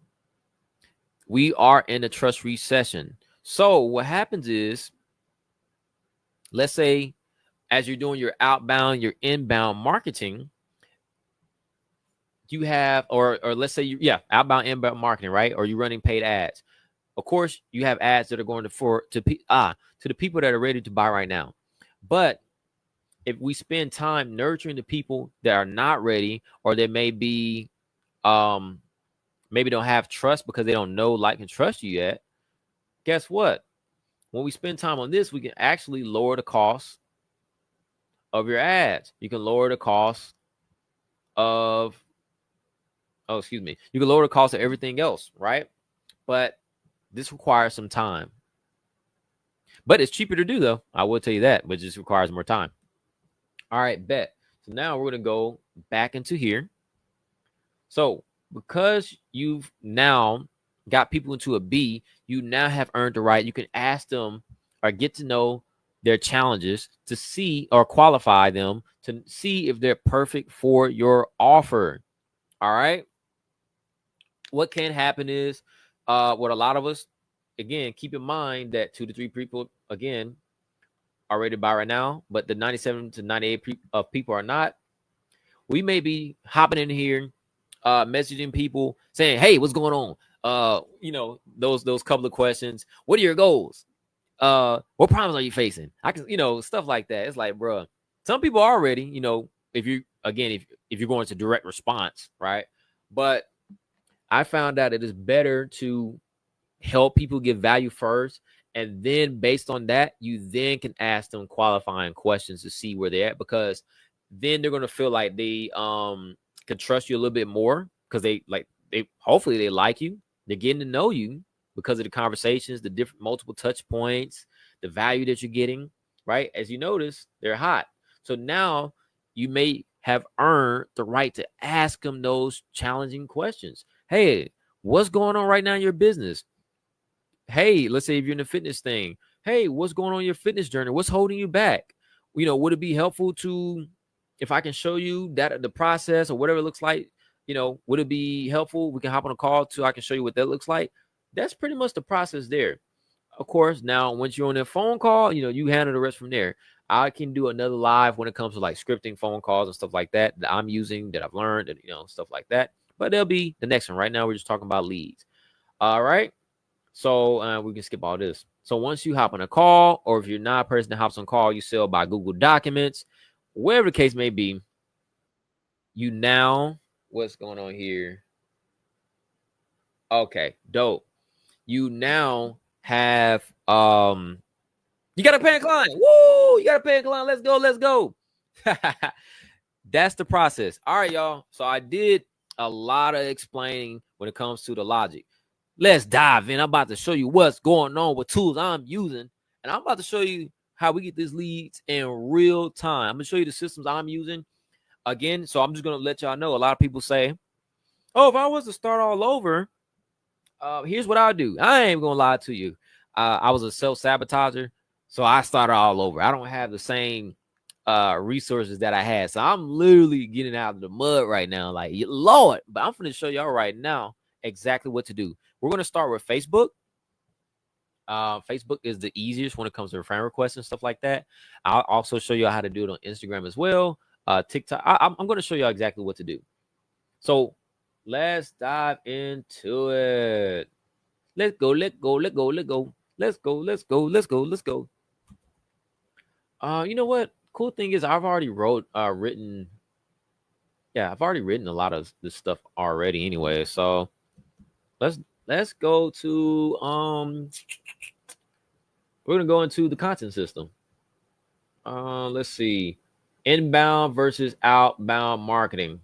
we are in a trust recession. So what happens is, let's say as you're doing your outbound, your inbound marketing, you have, or let's say outbound, inbound marketing, right? Or you're running paid ads. Of course, you have ads that are going to the people that are ready to buy right now. But if we spend time nurturing the people that are not ready, or they may be maybe don't have trust because they don't know, like, and trust you yet, guess what? When we spend time on this, we can actually lower the cost of your ads. You can lower the cost of you can lower the cost of everything else, right? But this requires some time. But it's cheaper to do, though. I will tell you that, but it just requires more time. All right, bet. So now we're going to go back into here. So because you've now got people into a B, you now have earned the right. You can ask them or get to know their challenges to see, or qualify them to see if they're perfect for your offer. All right. What can happen is, what a lot of us, again, keep in mind that 2 to 3 people, again, are ready to buy right now, but the 97 to 98 of people are not. We may be hopping in here, messaging people saying, "Hey, what's going on?" Those couple of questions. What are your goals? What problems are you facing? I can, stuff like that. It's like, bro, some people are ready, if you, again, if you're going to direct response, right? But I found out it is better to help people get value first, and then based on that, you then can ask them qualifying questions to see where they're at, because then they're going to feel like they can trust you a little bit more, because they hopefully they like you. They're getting to know you because of the conversations, the different multiple touch points, the value that you're getting, right? As you notice, they're hot. So now you may have earned the right to ask them those challenging questions. Hey, what's going on right now in your business? Hey, let's say if you're in the fitness thing, hey, what's going on in your fitness journey? What's holding you back? Would it be helpful to, if I can show you that the process or whatever it looks like, would it be helpful? We can hop on a call too. I can show you what that looks like. That's pretty much the process there. Of course, now once you're on that phone call, you handle the rest from there. I can do another live when it comes to like scripting phone calls and stuff like that I'm using, that I've learned, and stuff like that. But there'll be the next one. Right now, we're just talking about leads. All right. So we can skip all this. So once you hop on a call, or if you're not a person that hops on call, you sell by Google Documents, whatever the case may be, you now, what's going on here? Okay, dope. You now have you got a paying client. Woo! You got a paying client. Let's go. Let's go. That's the process. All right, y'all. So I did a lot of explaining when it comes to the logic. Let's dive in. I'm about to show you what's going on with tools I'm using. And I'm about to show you how we get these leads in real time. I'm going to show you the systems I'm using. Again, so I'm just going to let y'all know. A lot of people say, oh, if I was to start all over, here's what I'll do. I ain't going to lie to you. I was a self-sabotager, so I started all over. I don't have the same resources that I had. So I'm literally getting out of the mud right now. Like, Lord, but I'm going to show y'all right now exactly what to do. We're going to start with Facebook. Facebook is the easiest when it comes to friend requests and stuff like that. I'll also show you how to do it on Instagram as well. TikTok. I'm going to show you exactly what to do. So let's dive into it. Let's go. Let's go. Let's go. Let's go. Let's go. Let's go. Let's go. Let's go. You know what? Cool thing is I've already written. Yeah, I've already written a lot of this stuff already anyway. So let's go to we're gonna go into the content system. Let's see. Inbound versus outbound marketing.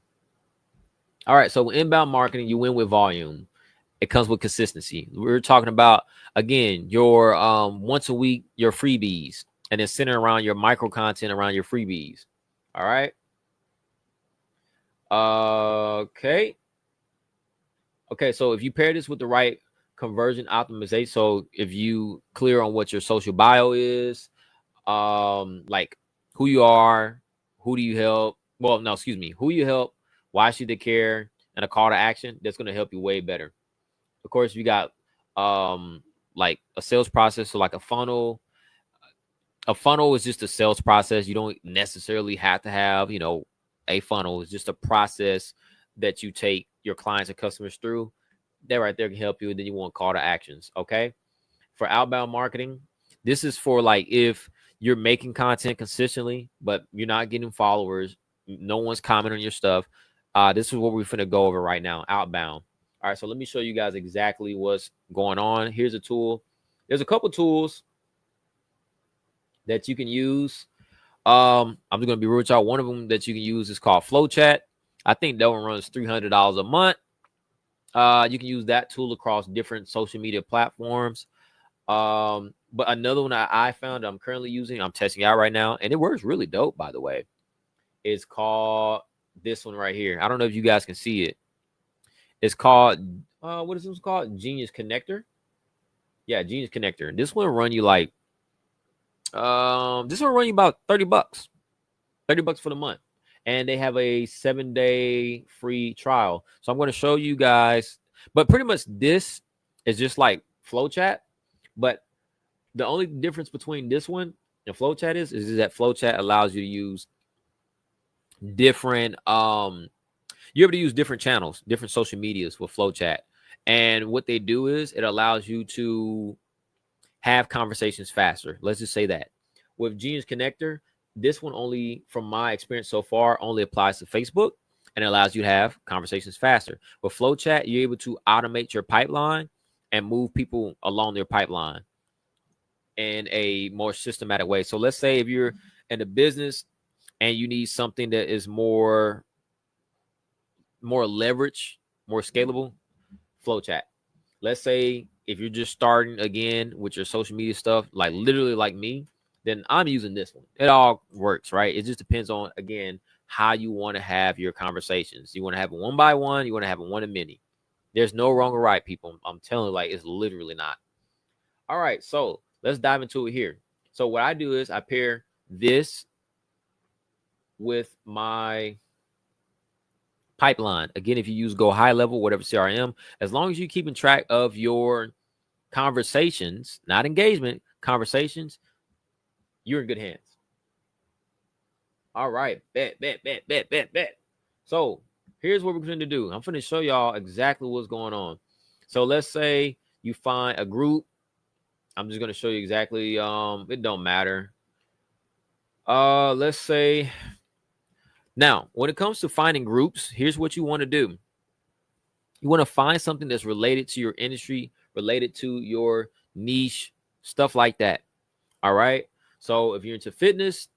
All right, so inbound marketing, you win with volume. It comes with consistency. We're talking about, again, your once a week, your freebies, and then center around your micro content around your freebies. All right. Okay. Okay, so if you pair this with the right conversion optimization, so if you clear on what your social bio is, like who you are, who do you help? Well, no, excuse me, who you help, why should they care, and a call to action that's going to help you way better. Of course, you got like a sales process, so like a funnel. A funnel is just a sales process. You don't necessarily have to have, a funnel. It's just a process that you take your clients and customers through. That right there can help you. And then you want call to actions. Okay. For outbound marketing, this is for like if you're making content consistently, but you're not getting followers, no one's commenting on your stuff. This is what we're finna go over right now, outbound. All right, so let me show you guys exactly what's going on. Here's a tool. There's a couple tools that you can use. I'm just gonna be real with y'all. One of them that you can use is called FlowChat. I think that one runs $300 a month. You can use that tool across different social media platforms. But another one I found I'm currently using, I'm testing out right now, and it works really dope, by the way. It's called this one right here. I don't know if you guys can see it. It's called what is this called? Genius Connector. Yeah, Genius Connector. This one will run you like this will run you about $30. $30 for the month. And they have a 7-day free trial. So I'm going to show you guys, but pretty much this is just like FlowChat. But the only difference between this one and FlowChat is that FlowChat allows you to use different you're able to use different channels, different social medias with FlowChat. And what they do is it allows you to have conversations faster. Let's just say that. With Genius Connector, this one only, from my experience so far, only applies to Facebook and it allows you to have conversations faster. With FlowChat, you're able to automate your pipeline and move people along their pipeline in a more systematic way. So let's say if you're in a business and you need something that is more leverage, more scalable, FlowChat. Let's say if you're just starting again with your social media stuff, like literally like me, then I'm using this one. It all works, right? It just depends on, again, how you want to have your conversations. You want to have it one by one, you want to have it one to many. There's no wrong or right, people. I'm telling you, like, it's literally not. All right, so let's dive into it here. So what I do is I pair this with my pipeline. Again, if you use Go High Level, whatever CRM, as long as you're keeping track of your conversations, not engagement, conversations, you're in good hands. All right, bet. So here's what we're going to do. I'm going to show y'all exactly what's going on. So let's say you find a group. I'm just going to show you exactly. It don't matter. Let's say now, when it comes to finding groups, here's what you want to do. You want to find something that's related to your industry, related to your niche, stuff like that. All right. So if you're into fitness,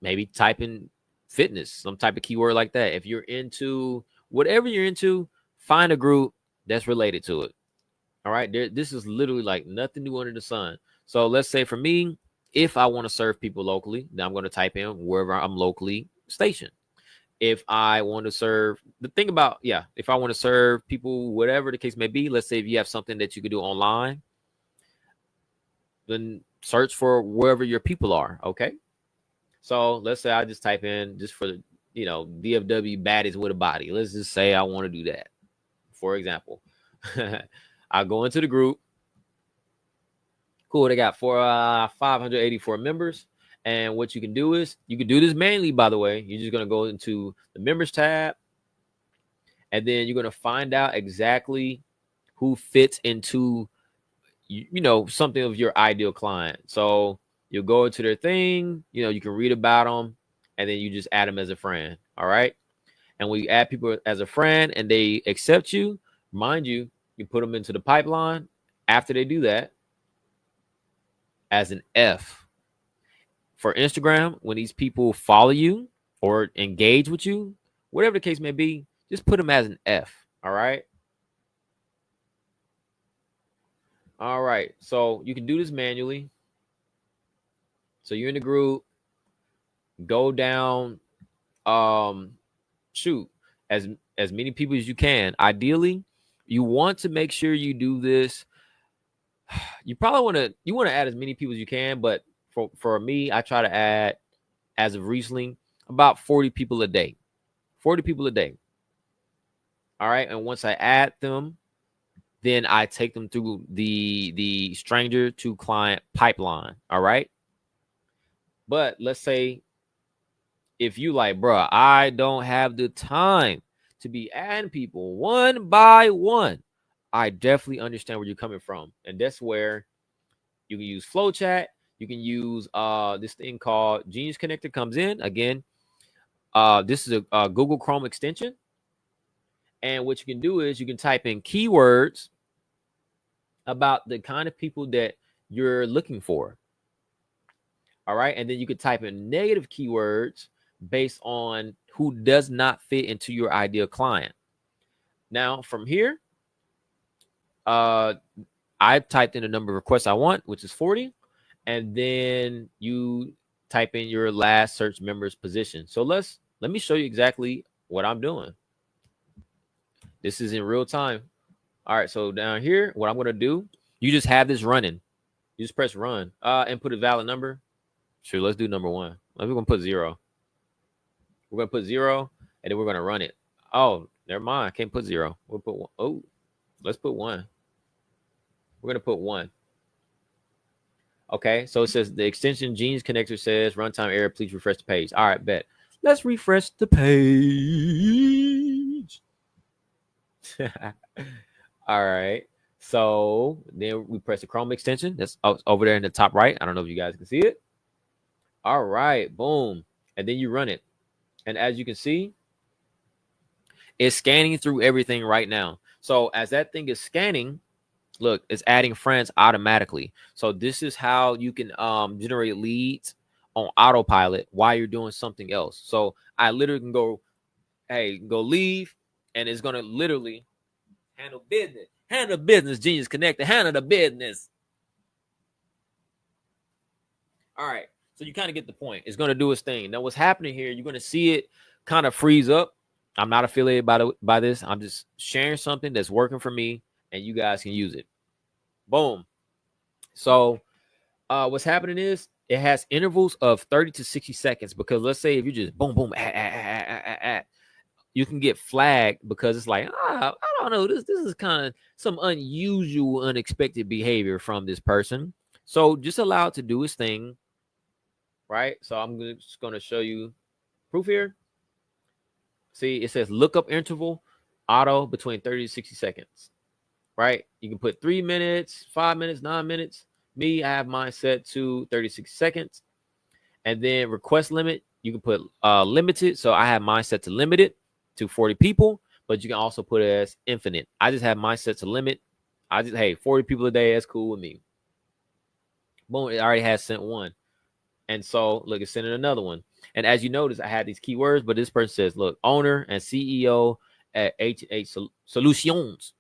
maybe type in fitness, some type of keyword like that. If you're into whatever you're into, find a group that's related to it. All right. This is literally like nothing new under the sun. So let's say for me, if I want to serve people locally, then I'm going to type in wherever I'm locally stationed. If I want to serve, if I want to serve people, whatever the case may be, let's say if you have something that you could do online, then search for wherever your people are. Okay. So let's say I just type in just for, DFW baddies with a body. Let's just say I want to do that. For example, I'll go into the group. Cool. They got 584 members. And what you can do is you can do this manually, by the way. You're just going to go into the members tab. And then you're going to find out exactly who fits into, something of your ideal client. So you'll go into their thing, you can read about them, and then you just add them as a friend. All right. And when you add people as a friend and they accept you, mind you, you put them into the pipeline. After they do that, as an F. For Instagram, when these people follow you or engage with you, whatever the case may be, just put them as an F. All right. All right. So you can do this manually. So you're in the group, go down, shoot, as many people as you can. Ideally, you want to make sure you do this. You probably want to add as many people as you can, but for me, I try to add as of recently, about 40 people a day. 40 people a day. All right. And once I add them, then I take them through the stranger to client pipeline. All right. But let's say if you like, bro, I don't have the time to be adding people one by one, I definitely understand where you're coming from. And that's where you can use flow chat. You can use this thing called Genius Connector comes in. Again, this is a Google Chrome extension. And what you can do is you can type in keywords about the kind of people that you're looking for. All right. And then you could type in negative keywords based on who does not fit into your ideal client. Now, from here, I typed in the number of requests I want, which is 40. And then you type in your last search member's position. So let me show you exactly what I'm doing. This is in real time. All right. So down here, what I'm going to do, you just have this running. You just press run and put a valid number. Sure. Let's do number 1. We're going to put 0. We're going to put 0 and then we're going to run it. Oh, never mind. I can't put 0. We'll put 1. Oh, let's put 1. We're going to put 1. Okay. So it says the extension Genius Connector says runtime error. Please refresh the page. All right, bet. Let's refresh the page. All right. So then we press the Chrome extension. That's over there in the top right. I don't know if you guys can see it. All right. Boom. And then you run it. And as you can see, it's scanning through everything right now. So as that thing is scanning, look, it's adding friends automatically. So this is how you can generate leads on autopilot while you're doing something else. So I literally can go, hey, go leave, and it's going to literally handle business. Handle business, Genius Connector. Handle the business. All right. So you kind of get the point. It's going to do its thing. Now, what's happening here, you're going to see it kind of freeze up. I'm not affiliated by this. I'm just sharing something that's working for me, and you guys can use it. Boom. So what's happening is it has intervals of 30 to 60 seconds because let's say if you just boom, boom, you can get flagged because it's like, I don't know, this is kind of some unusual, unexpected behavior from this person. So just allow it to do its thing, right? So I'm just going to show you proof here. See, it says lookup interval auto between 30 to 60 seconds, right? You can put 3 minutes, 5 minutes, 9 minutes. Me, I have mine set to 36 seconds. And then request limit, you can put limited. So I have mine set to limited to 40 people, but you can also put it as infinite. I just have mine set to limit. Hey, 40 people a day, that's cool with me. Boom, it already has sent one. And so look, it's sending another one. And as you notice, I had these keywords, but this person says, look, owner and CEO at H Soluciones,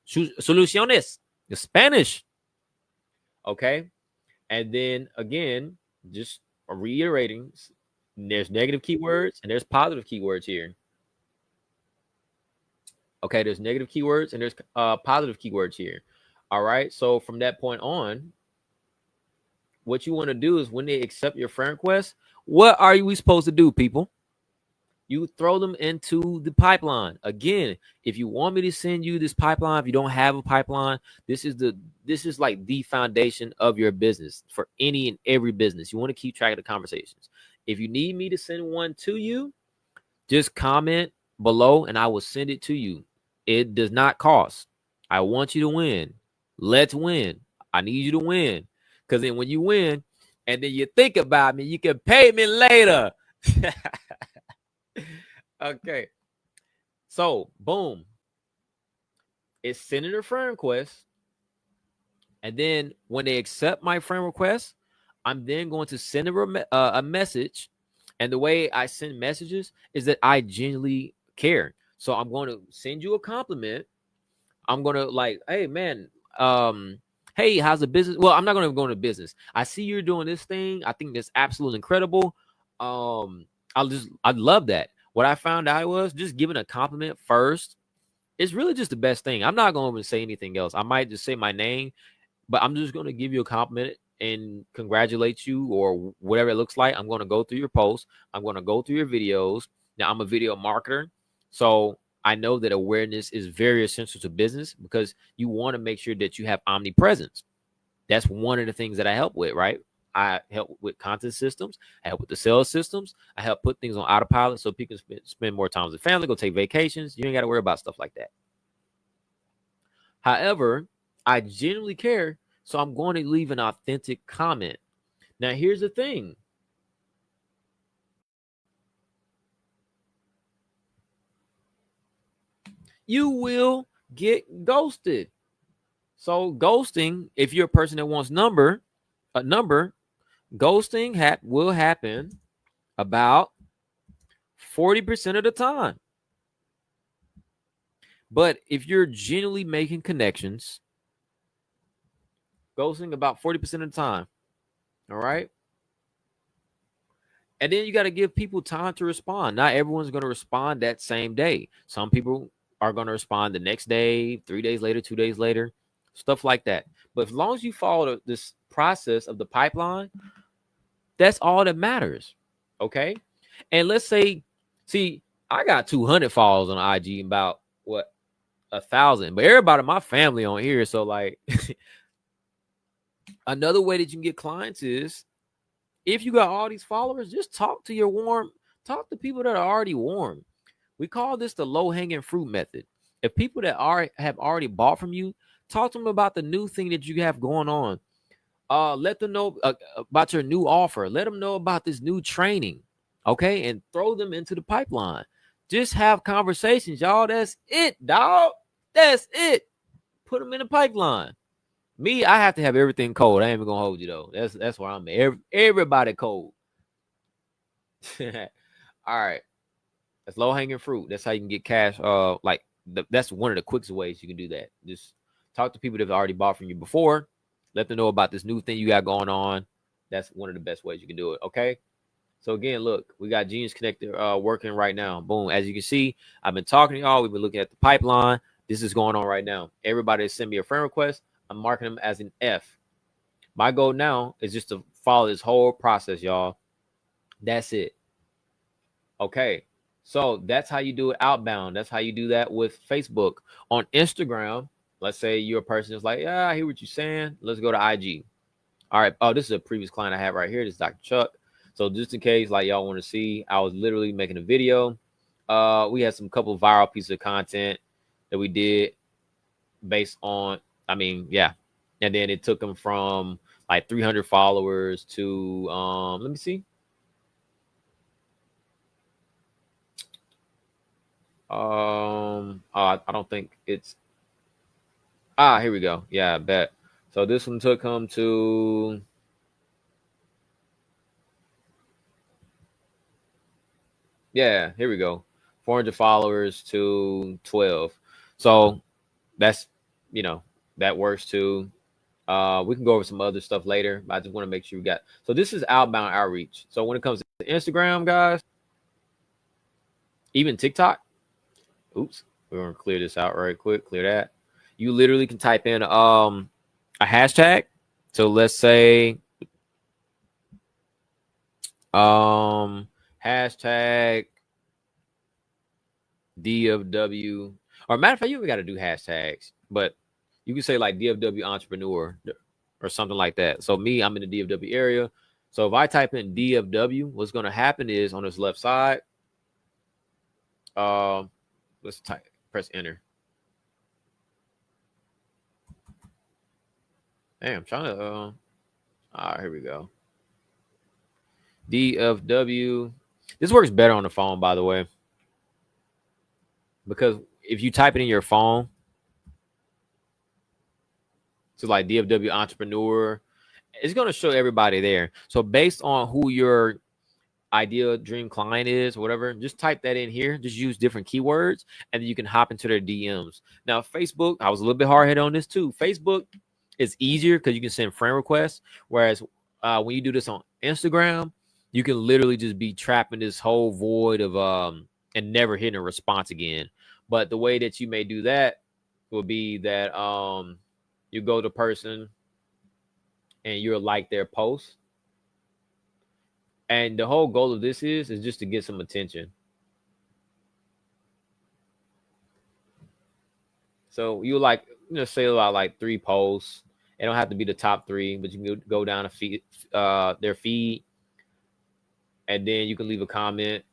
the Spanish. Okay. And then again, just reiterating, there's negative keywords and there's positive keywords here. Okay, there's negative keywords and there's positive keywords here. All right. So from that point on, what you want to do is when they accept your friend request, what are we supposed to do, people? You throw them into the pipeline. Again, if you want me to send you this pipeline, if you don't have a pipeline, this is like the foundation of your business for any and every business. You want to keep track of the conversations. If you need me to send one to you, just comment below and I will send it to you. It does not cost. I want you to win. Let's win. I need you to win. Because then when you win and then you think about me, you can pay me later. Okay. So, boom. It's sending a friend request. And then when they accept my friend request, I'm then going to send a message. And the way I send messages is that I genuinely care. So I'm going to send you a compliment. I'm going to like, hey, man, hey, how's the business? Well, I'm not going to go into business. I see you're doing this thing. I think that's absolutely incredible. I'd love that. What I found out was just giving a compliment first. It's really just the best thing. I'm not going to say anything else. I might just say my name, but I'm just going to give you a compliment and congratulate you or whatever it looks like. I'm going to go through your posts. I'm going to go through your videos. Now, I'm a video marketer, so I know that awareness is very essential to business because you want to make sure that you have omnipresence. That's one of the things that I help with, right? I help with content systems. I help with the sales systems. I help put things on autopilot so people can spend more time with family, go take vacations. You ain't got to worry about stuff like that. However, I genuinely care, so I'm going to leave an authentic comment. Now, here's the thing. You will get ghosted. So ghosting, if you're a person that wants a number, ghosting will happen about 40% of the time. But if you're genuinely making connections, ghosting about 40% of the time. All right. And then you got to give people time to respond. Not everyone's going to respond that same day. Some people are going to respond the next day, 3 days later, 2 days later, stuff like that. But as long as you follow this process of the pipeline, that's all that matters. Okay. And let's say, see, I got 200 followers on IG, about what, 1,000, but everybody in my family on here. So, like, another way that you can get clients is if you got all these followers, just talk to people that are already warm. We call this the low hanging fruit method. If people that have already bought from you, talk to them about the new thing that you have going on. Let them know about your new offer. Let them know about this new training. Okay. And throw them into the pipeline. Just have conversations, y'all. That's it, dog. That's it. Put them in the pipeline. Me, I have to have everything cold. I ain't even gonna hold you though. That's where I'm at. Everybody cold. All right. That's low hanging fruit. That's how you can get cash. That's one of the quickest ways you can do that. Just talk to people that have already bought from you before. Let them know about this new thing you got going on. That's one of the best ways you can do it. Okay. So again, look, we got Genius Connector working right now. Boom. As you can see, I've been talking to y'all. We've been looking at the pipeline. This is going on right now. Everybody send me a friend request. I'm marking them as an F. My goal now is just to follow this whole process, y'all. That's it. Okay. So that's how you do it outbound. That's how you do that with Facebook. On Instagram, let's say you're a person that's like, yeah, I hear what you're saying. Let's go to IG. All right. Oh, this is a previous client I have right here. This is Dr. Chuck. So just in case, like, y'all want to see, I was literally making a video. We had some couple viral pieces of content that we did based on, yeah. And then it took them from like 300 followers to, let me see. I don't think it's, here we go. Yeah, I bet. So this one took him to, yeah, here we go. 400 followers to 12. So that's, that works too. We can go over some other stuff later, but I just want to make sure we got. So this is outbound outreach. So when it comes to Instagram, guys, even TikTok, oops, we're gonna clear this out right quick. Clear that. You literally can type in a hashtag. So let's say hashtag DFW, or matter of fact, you even got to do hashtags, but you can say like DFW entrepreneur or something like that. So me, I'm in the DFW area. So if I type in DFW, what's going to happen is on this left side, let's press enter. Hey, I'm trying to, all right, here we go. DFW. This works better on the phone, by the way, because if you type it in your phone, so like DFW entrepreneur, it's going to show everybody there. So based on who your ideal dream client is, whatever, just type that in here. Just use different keywords, and then you can hop into their DMs. Now, Facebook, I was a little bit hard headed on this too. Facebook is easier because you can send friend requests, whereas when you do this on Instagram, you can literally just be trapped in this whole void of and never hitting a response again. But the way that you may do that will be that you go to person, and you'll like their post. And the whole goal of this is just to get some attention. So you like, say about like 3 posts. It don't have to be the top 3, but you can go down a feed, their feed, and then you can leave a comment.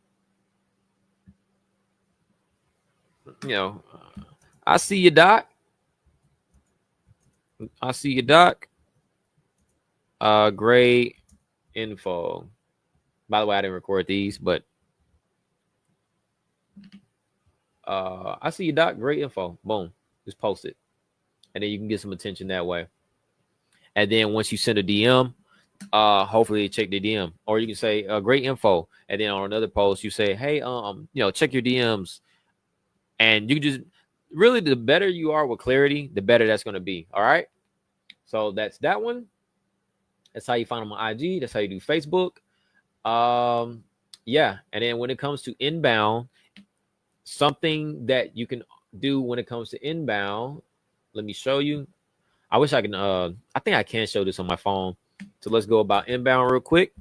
I see you, Doc. I see you, Doc. Great info. By the way, I didn't record these, but I see you, Doc. Great info. Boom. Just post it. And then you can get some attention that way. And then once you send a DM, hopefully check the DM. Or you can say great info. And then on another post, you say, hey, check your DMs. And you just really, the better you are with clarity, the better that's going to be. All right. So that's that one. That's how you find them on IG. That's how you do Facebook. Yeah. And then when it comes to inbound, something that you can do when it comes to inbound, let me show you. I wish I can, I think I can show this on my phone. So let's go about inbound real quick.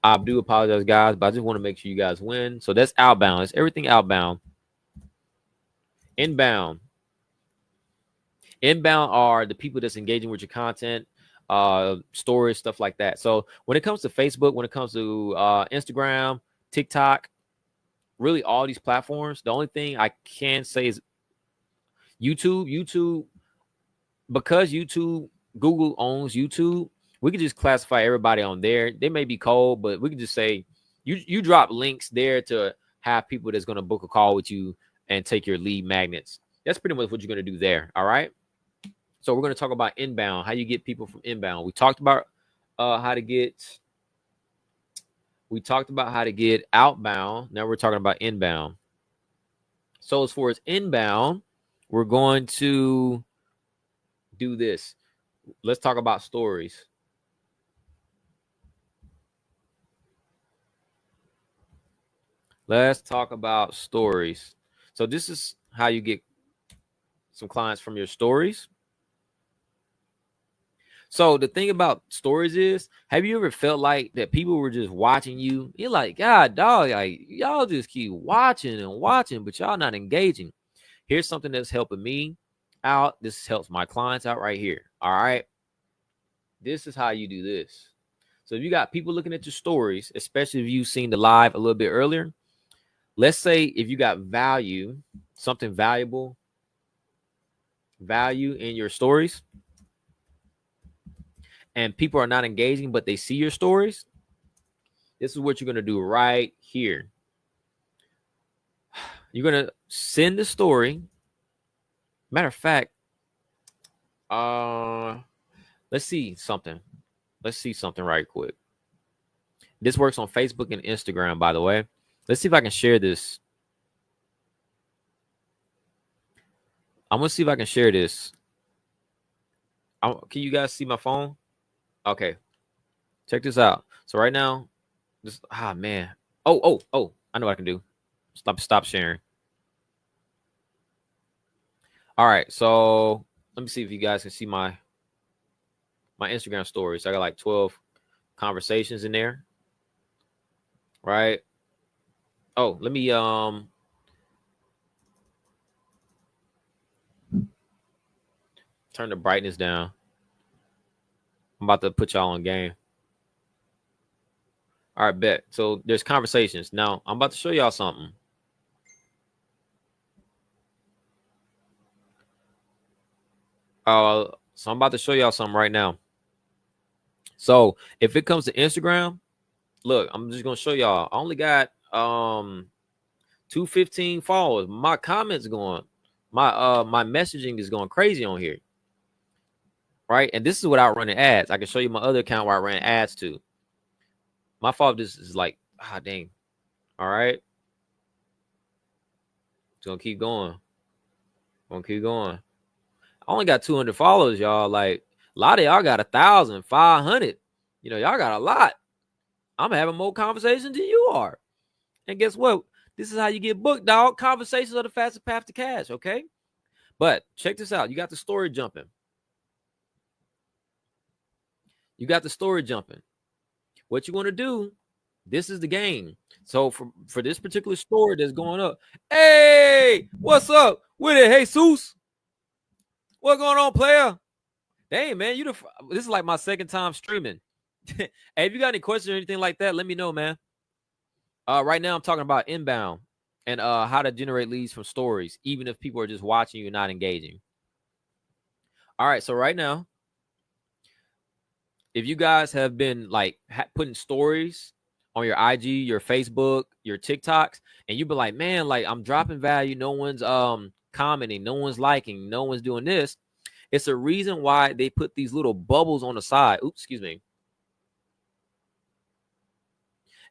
I do apologize, guys, but I just want to make sure you guys win. So that's outbound. It's everything outbound. Inbound. Inbound are the people that's engaging with your content, stories, stuff like that. So when it comes to Facebook, when it comes to Instagram, TikTok, really all these platforms, the only thing I can say is YouTube, because Google owns YouTube, we can just classify everybody on there. They may be cold, but we can just say you drop links there to have people that's going to book a call with you and take your lead magnets. That's pretty much what you're going to do there. All right. So we're going to talk about inbound, how you get people from inbound. We talked about how to get outbound. Now we're talking about inbound. So as far as inbound, we're going to do this. Let's talk about stories. Let's talk about stories. So this is how you get some clients from your stories. So the thing about stories is, have you ever felt like that people were just watching you? You're like, God, dog, like y'all just keep watching and watching, but y'all not engaging. Here's something that's helping me out. This helps my clients out right here. All right. This is how you do this. So if you got people looking at your stories, especially if you've seen the live a little bit earlier, let's say if you got value, something valuable, value in your stories, and people are not engaging, but they see your stories, this is what you're going to do right here. You're going to send the story. Matter of fact, let's see something. Let's see something right quick. This works on Facebook and Instagram, by the way. Let's see if I can share this. I'm going to see if I can share this. Can you guys see my phone? Okay. Check this out. So right now, man. Oh, I know what I can do. Stop sharing. All right. So let me see if you guys can see my Instagram stories. So I got like 12 conversations in there. Right. Oh, let me turn the brightness down. I'm about to put y'all on game. All right, bet. So there's conversations. Now I'm about to show y'all something. So I'm about to show y'all something right now. So if it comes to Instagram, look, I'm just gonna show y'all. I only got 215 followers. My comments going, my messaging is going crazy on here. Right. And this is without running ads. I can show you my other account where I ran ads to. My fault. This is like, dang. All right. It's gonna keep going. I only got 200 followers, y'all. Like a lot of y'all got 1,500. Y'all got a lot. I'm having more conversations than you are. And guess what? This is how you get booked, dog. Conversations are the fastest path to cash. Okay. But check this out. You got the story jumping. You got the story jumping. What you want to do, this is the game. So for this particular story that's going up, hey, what's up with it? Hey, Jesus, what's going on, player? Dang, man, this is like my second time streaming. Hey, if you got any questions or anything like that, let me know, man. Right now I'm talking about inbound and how to generate leads from stories, even if people are just watching you, not engaging. All right, so right now, if you guys have been like putting stories on your IG, your Facebook, your TikToks, and you've been like, man, like I'm dropping value, no one's commenting, no one's liking, no one's doing this. It's a reason why they put these little bubbles on the side. Oops, excuse me.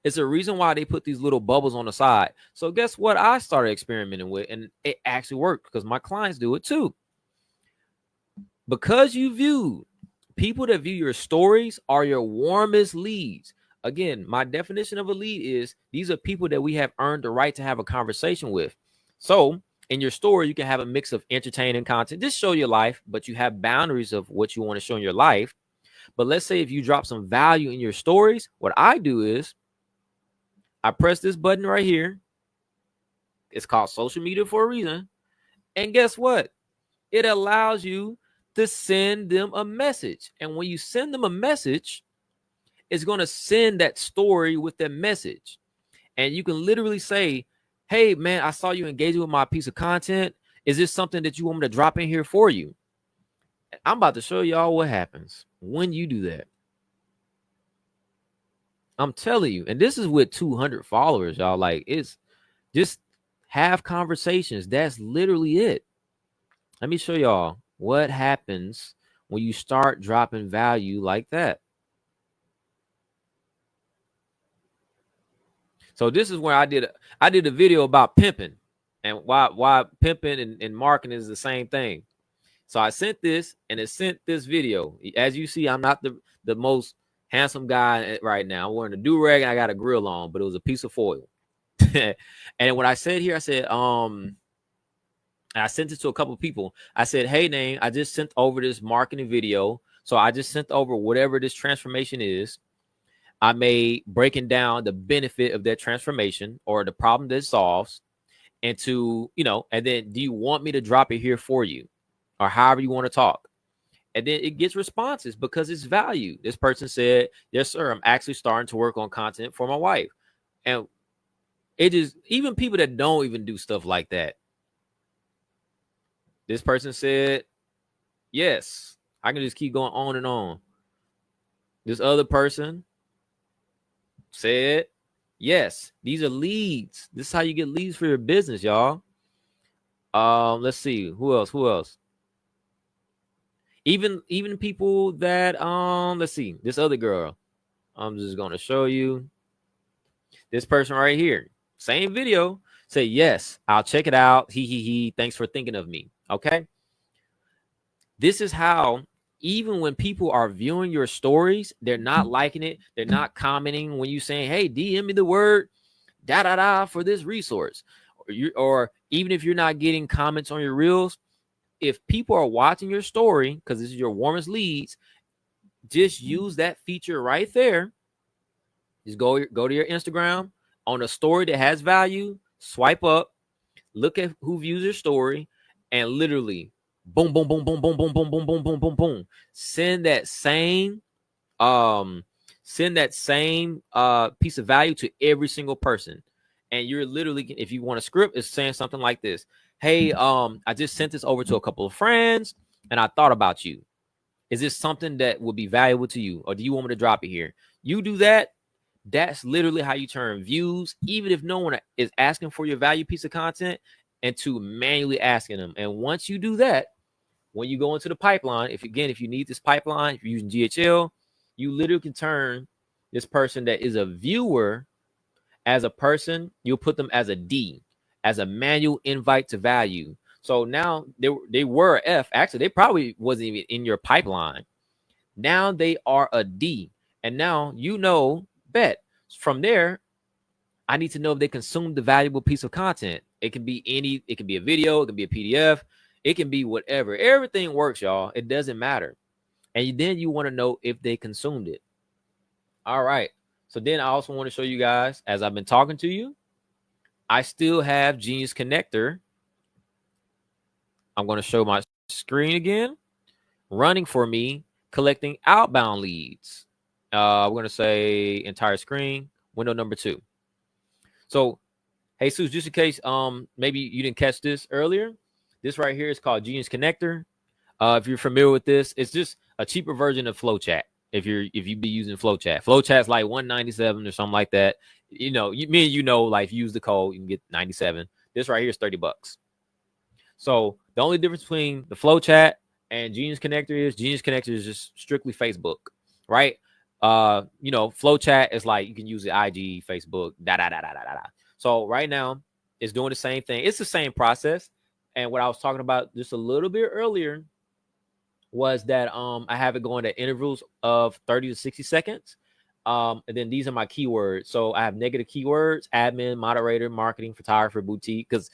It's a reason why they put these little bubbles on the side. So guess what I started experimenting with, and it actually worked because my clients do it too. Because you view people that view your stories are your warmest leads. Again, my definition of a lead is these are people that we have earned the right to have a conversation with. So in your story, you can have a mix of entertaining content, just show your life, but you have boundaries of what you want to show in your life. But let's say if you drop some value in your stories, what I do is I press this button right here. It's called social media for a reason. And guess what? It allows you to send them a message. And when you send them a message, it's going to send that story with that message. And you can literally say, hey, man, I saw you engaging with my piece of content. Is this something that you want me to drop in here for you? I'm about to show y'all what happens when you do that. I'm telling you. And this is with 200 followers, y'all. Like, it's just have conversations. That's literally it. Let me show y'all what happens when you start dropping value like that. So this is where I did a video about pimping and why pimping and marketing is the same thing. So I sent this and it sent this video. As you see, I'm not the most handsome guy right now. I'm wearing a do-rag and I got a grill on, but it was a piece of foil. And when I said here, I said, I sent it to a couple of people. I said, hey, Name, I just sent over this marketing video. So I just sent over whatever this transformation is. I made breaking down the benefit of that transformation or the problem that it solves into, and then do you want me to drop it here for you or however you want to talk? And then it gets responses because it's value. This person said, yes, sir, I'm actually starting to work on content for my wife. And it is even people that don't even do stuff like that. This person said, yes, I can just keep going on and on. This other person said, yes, these are leads. This is how you get leads for your business, y'all. Let's see. Who else? Even people that, let's see. This other girl. I'm just going to show you. This person right here. Same video. Say, yes, I'll check it out. He. Thanks for thinking of me. Okay. This is how, even when people are viewing your stories, they're not liking it. They're not commenting when you saying, hey, DM me the word for this resource. Or even if you're not getting comments on your reels, if people are watching your story, because this is your warmest leads, just use that feature right there. Just go to your Instagram on a story that has value, swipe up, look at who views your story, and literally boom, boom, boom, boom, boom, boom, boom, boom, boom, boom, boom, boom. Send that same piece of value to every single person. And you're literally, if you want a script, it's saying something like this. Hey, I just sent this over to a couple of friends and I thought about you. Is this something that would be valuable to you? Or do you want me to drop it here? You do that. That's literally how you turn views, even if no one is asking for your value piece of content, into manually asking them. And once you do that, when you go into the pipeline, if you need this pipeline, if you're using GHL, you literally can turn this person that is a viewer as a person. You'll put them as a D, as a manual invite to value. So now they were a F. Actually, they probably wasn't even in your pipeline. Now they are a D. And now bet from there, I need to know if they consume the valuable piece of content. It can be it can be a video, it can be a PDF, it can be whatever. Everything works, y'all. It doesn't matter. And then you want to know if they consumed it. All right. So then I also want to show you guys, as I've been talking to you, I still have Genius Connector. I'm going to show my screen again, running for me, collecting outbound leads. We're going to say entire screen, window number 2. So, hey, Sue, just in case maybe you didn't catch this earlier, this right here is called Genius Connector. If you're familiar with this, it's just a cheaper version of FlowChat. If you be using FlowChat's like 197 or something like that. Me and like use the code, you can get 97. This right here is $30. So the only difference between the FlowChat and Genius Connector is just strictly Facebook, right? FlowChat is like you can use the IG, Facebook, So right now it's doing the same thing. It's the same process. And what I was talking about just a little bit earlier was that I have it going at intervals of 30 to 60 seconds. And then these are my keywords. So I have negative keywords: admin, moderator, marketing, photographer, boutique, because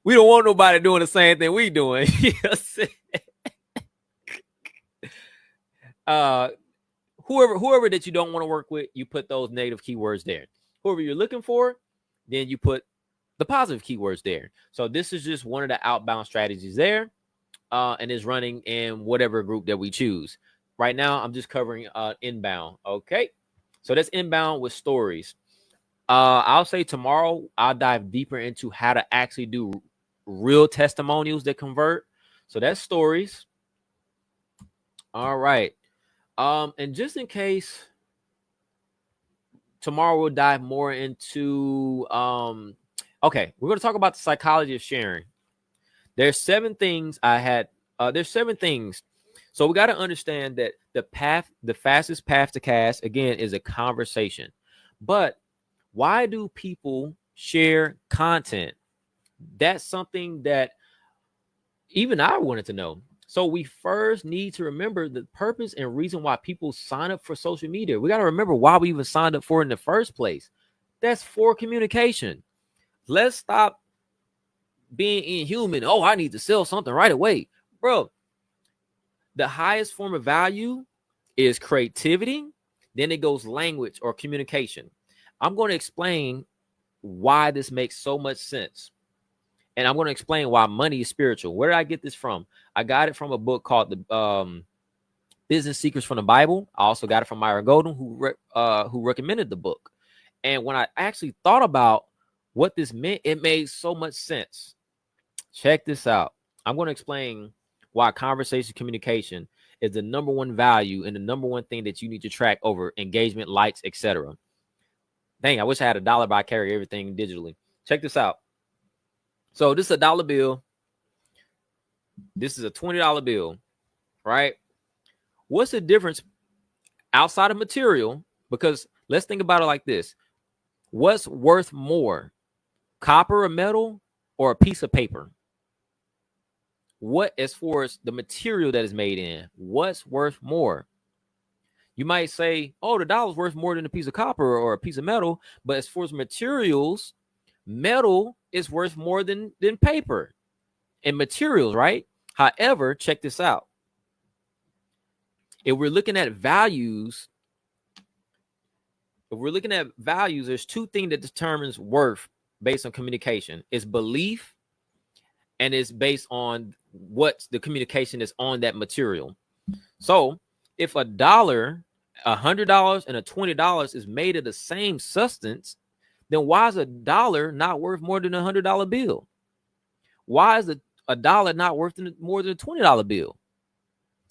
we don't want nobody doing the same thing we doing. Whoever that you don't want to work with, you put those negative keywords there. Whoever you're looking for, then you put the positive keywords there. So this is just one of the outbound strategies there. And is running in whatever group that we choose. Right now, I'm just covering inbound. Okay. So that's inbound with stories. I'll say tomorrow I'll dive deeper into how to actually do real testimonials that convert. So that's stories. All right. And just in case, tomorrow we'll dive more into okay, we're going to talk about the psychology of sharing. There's 7 things I had. There's 7 things. So we got to understand that the fastest path to cash, again, is a conversation. But why do people share content? That's something that even I wanted to know. So we first need to remember the purpose and reason why people sign up for social media. We got to remember why we even signed up for it in the first place. That's for communication. Let's stop being inhuman. Oh, I need to sell something right away. Bro, the highest form of value is creativity. Then it goes language or communication. I'm going to explain why this makes so much sense. And I'm going to explain why money is spiritual. Where did I get this from? I got it from a book called The Business Secrets from the Bible. I also got it from Myron Golden, who recommended the book. And when I actually thought about what this meant, it made so much sense. Check this out. I'm going to explain why conversation communication is the number one value and the number one thing that you need to track over engagement, likes, etc. Dang, I wish I had $1, but I carry everything digitally. Check this out. So this is a dollar bill. This is a $20 bill, right? What's the difference outside of material? Because let's think about it like this. What's worth more, copper or metal or a piece of paper? What, as far as the material that is made in, what's worth more? You might say, oh, the dollar's worth more than a piece of copper or a piece of metal. But as far as materials, metal is worth more than paper and materials, right? However, check this out. If we're looking at values, there's 2 things that determines worth based on communication. It's belief, and it's based on what the communication is on that material. So if $1, $100, and a $20 is made of the same substance, then why is $1 not worth more than a $100 bill? Why is $1 not worth more than a $20 bill?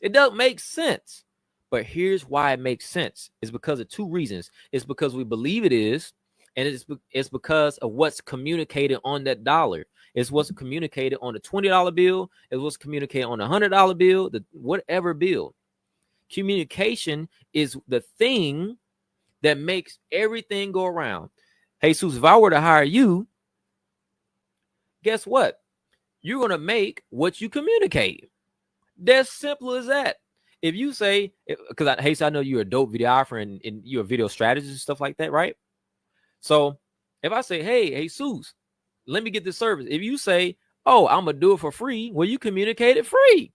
It doesn't make sense. But here's why it makes sense. It's because of 2 reasons. It's because we believe it is, and it's because of what's communicated on that dollar. It's what's communicated on the $20 bill. It's what's communicated on the $100 bill, the whatever bill. Communication is the thing that makes everything go around. Hey, Sus, if I were to hire you, guess what? You're going to make what you communicate. That's simple as that. If you say, because Hayes, I know you're a dope videographer and you're a video strategist and stuff like that, right? So if I say, hey, Jesus, let me get this service. If you say, oh, I'm going to do it for free, well, you communicate it free.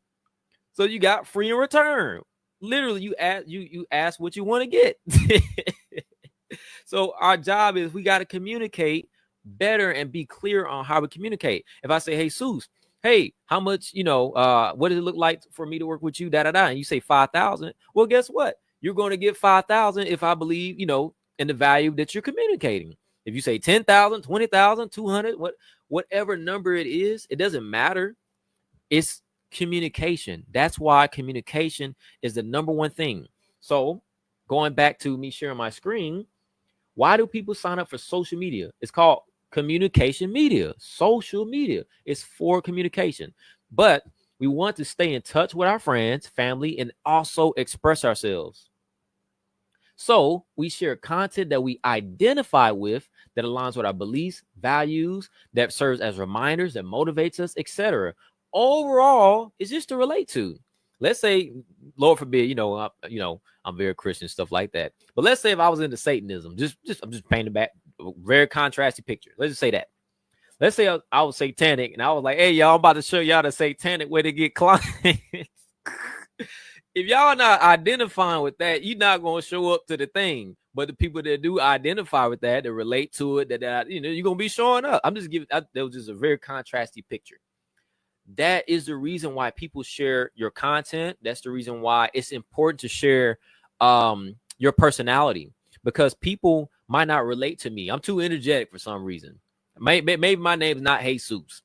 So you got free in return. Literally, you ask what you want to get. So our job is we got to communicate better and be clear on how we communicate. If I say, hey, Seuss, hey, how much, what does it look like for me to work with you? Da da da. And you say 5,000. Well, guess what? You're going to get 5,000 if I believe, in the value that you're communicating. If you say 10,000, 20,000, 200, whatever number it is, it doesn't matter. It's communication. That's why communication is the number one thing. So going back to me sharing my screen, why do people sign up for social media? It's called communication media. Social media is for communication. But we want to stay in touch with our friends, family, and also express ourselves. So we share content that we identify with, that aligns with our beliefs, values, that serves as reminders, that motivates us, etc. Overall, it's just to relate to. Let's say, Lord forbid, I'm very Christian, stuff like that. But let's say if I was into Satanism, I'm just painting back a very contrasty picture. Let's just say that. Let's say I was satanic and I was like, hey, y'all, I'm about to show y'all the satanic way to get clients. If y'all not identifying with that, you're not going to show up to the thing. But the people that do identify with that, that relate to it, that you're going to be showing up. I'm just giving that was just a very contrasty picture. That is the reason why people share your content. That's the reason why it's important to share your personality, because people might not relate to me. I'm too energetic for some reason. Maybe my name's not Jesus.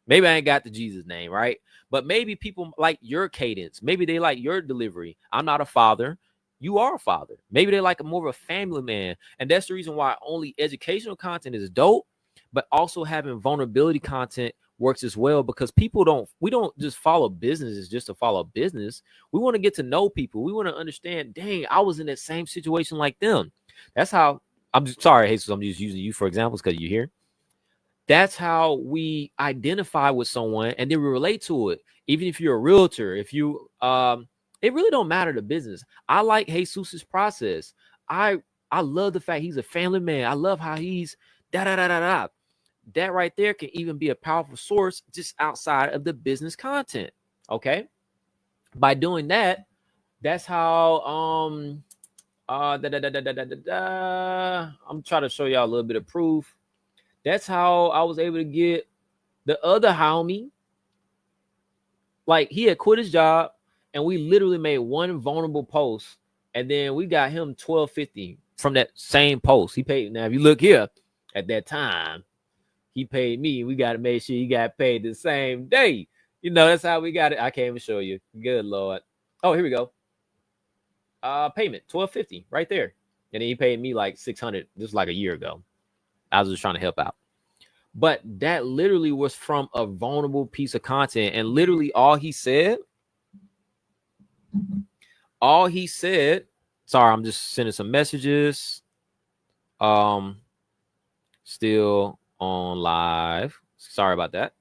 Maybe I ain't got the Jesus name, right? But maybe people like your cadence. Maybe they like your delivery. I'm not a father. You are a father. Maybe they like more of a family man. And that's the reason why only educational content is dope, but also having vulnerability content works as well, because we don't just follow businesses just to follow business. We want to get to know people. We want to understand, dang, I was in that same situation like them. That's how I'm just sorry, Jesus, I'm just using you for examples because you're here. That's how we identify with someone and then we relate to it. Even if you're a realtor, if you it really don't matter the business. I like Jesus's process. I love the fact he's a family man. I love how he's da da da da da. That right there can even be a powerful source just outside of the business content. Okay. By doing that, that's how I'm trying to show y'all a little bit of proof. That's how I was able to get the other homie. Like, he had quit his job and we literally made one vulnerable post, and then we got him $12.50 from that same post. He paid. Now, if you look here at that time, he paid me. We got to make sure he got paid the same day. That's how we got it. I can't even show you. Good Lord. Oh, here we go. Payment $12.50 right there. And then he paid me like $600 just like a year ago. I was just trying to help out. But that literally was from a vulnerable piece of content. And literally all he said, sorry, I'm just sending some messages. Still on live. Sorry about that.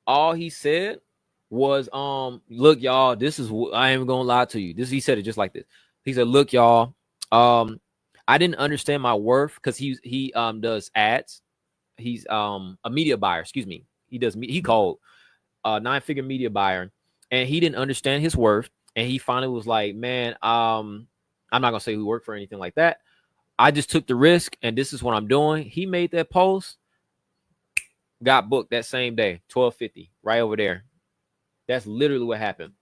All he said was, look, y'all, this is, I ain't gonna lie to you. He said it just like this. He said, look, y'all, I didn't understand my worth, because he does ads. He's a media buyer, excuse me. He called a 9-figure media buyer, and he didn't understand his worth. And he finally was like, man, I'm not gonna say who worked for anything like that. I just took the risk, and this is what I'm doing. He made that post, got booked that same day, $12.50 right over there. That's literally what happened.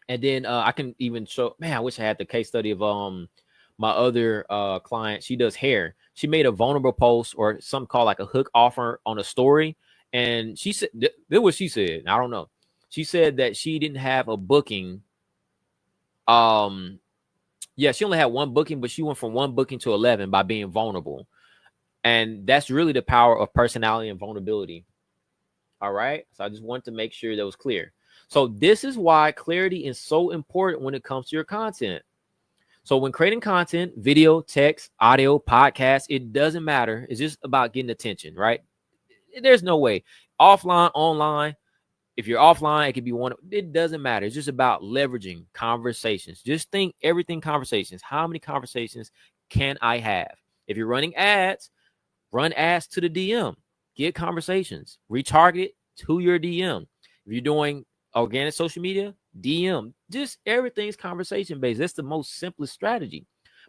And then I can even show, man, I wish I had the case study of my other client. She does hair. She made a vulnerable post or something called like a hook offer on a story. And she said, this is what she said. I don't know. She said that she didn't have a booking. Yeah, she only had one booking, but she went from one booking to 11 by being vulnerable. And that's really the power of personality and vulnerability. All right. So I just wanted to make sure that was clear. So this is why clarity is so important when it comes to your content. So when creating content, video, text, audio, podcast, it doesn't matter. It's just about getting attention, right? There's no way. Offline, online. If you're offline, it could be one. It doesn't matter. It's just about leveraging conversations. Just think everything conversations. How many conversations can I have? If you're running ads, run ads to the DM. Get conversations. Retarget it to your DM. If you're doing organic social media, DM. Just everything's conversation based. That's the most simplest strategy.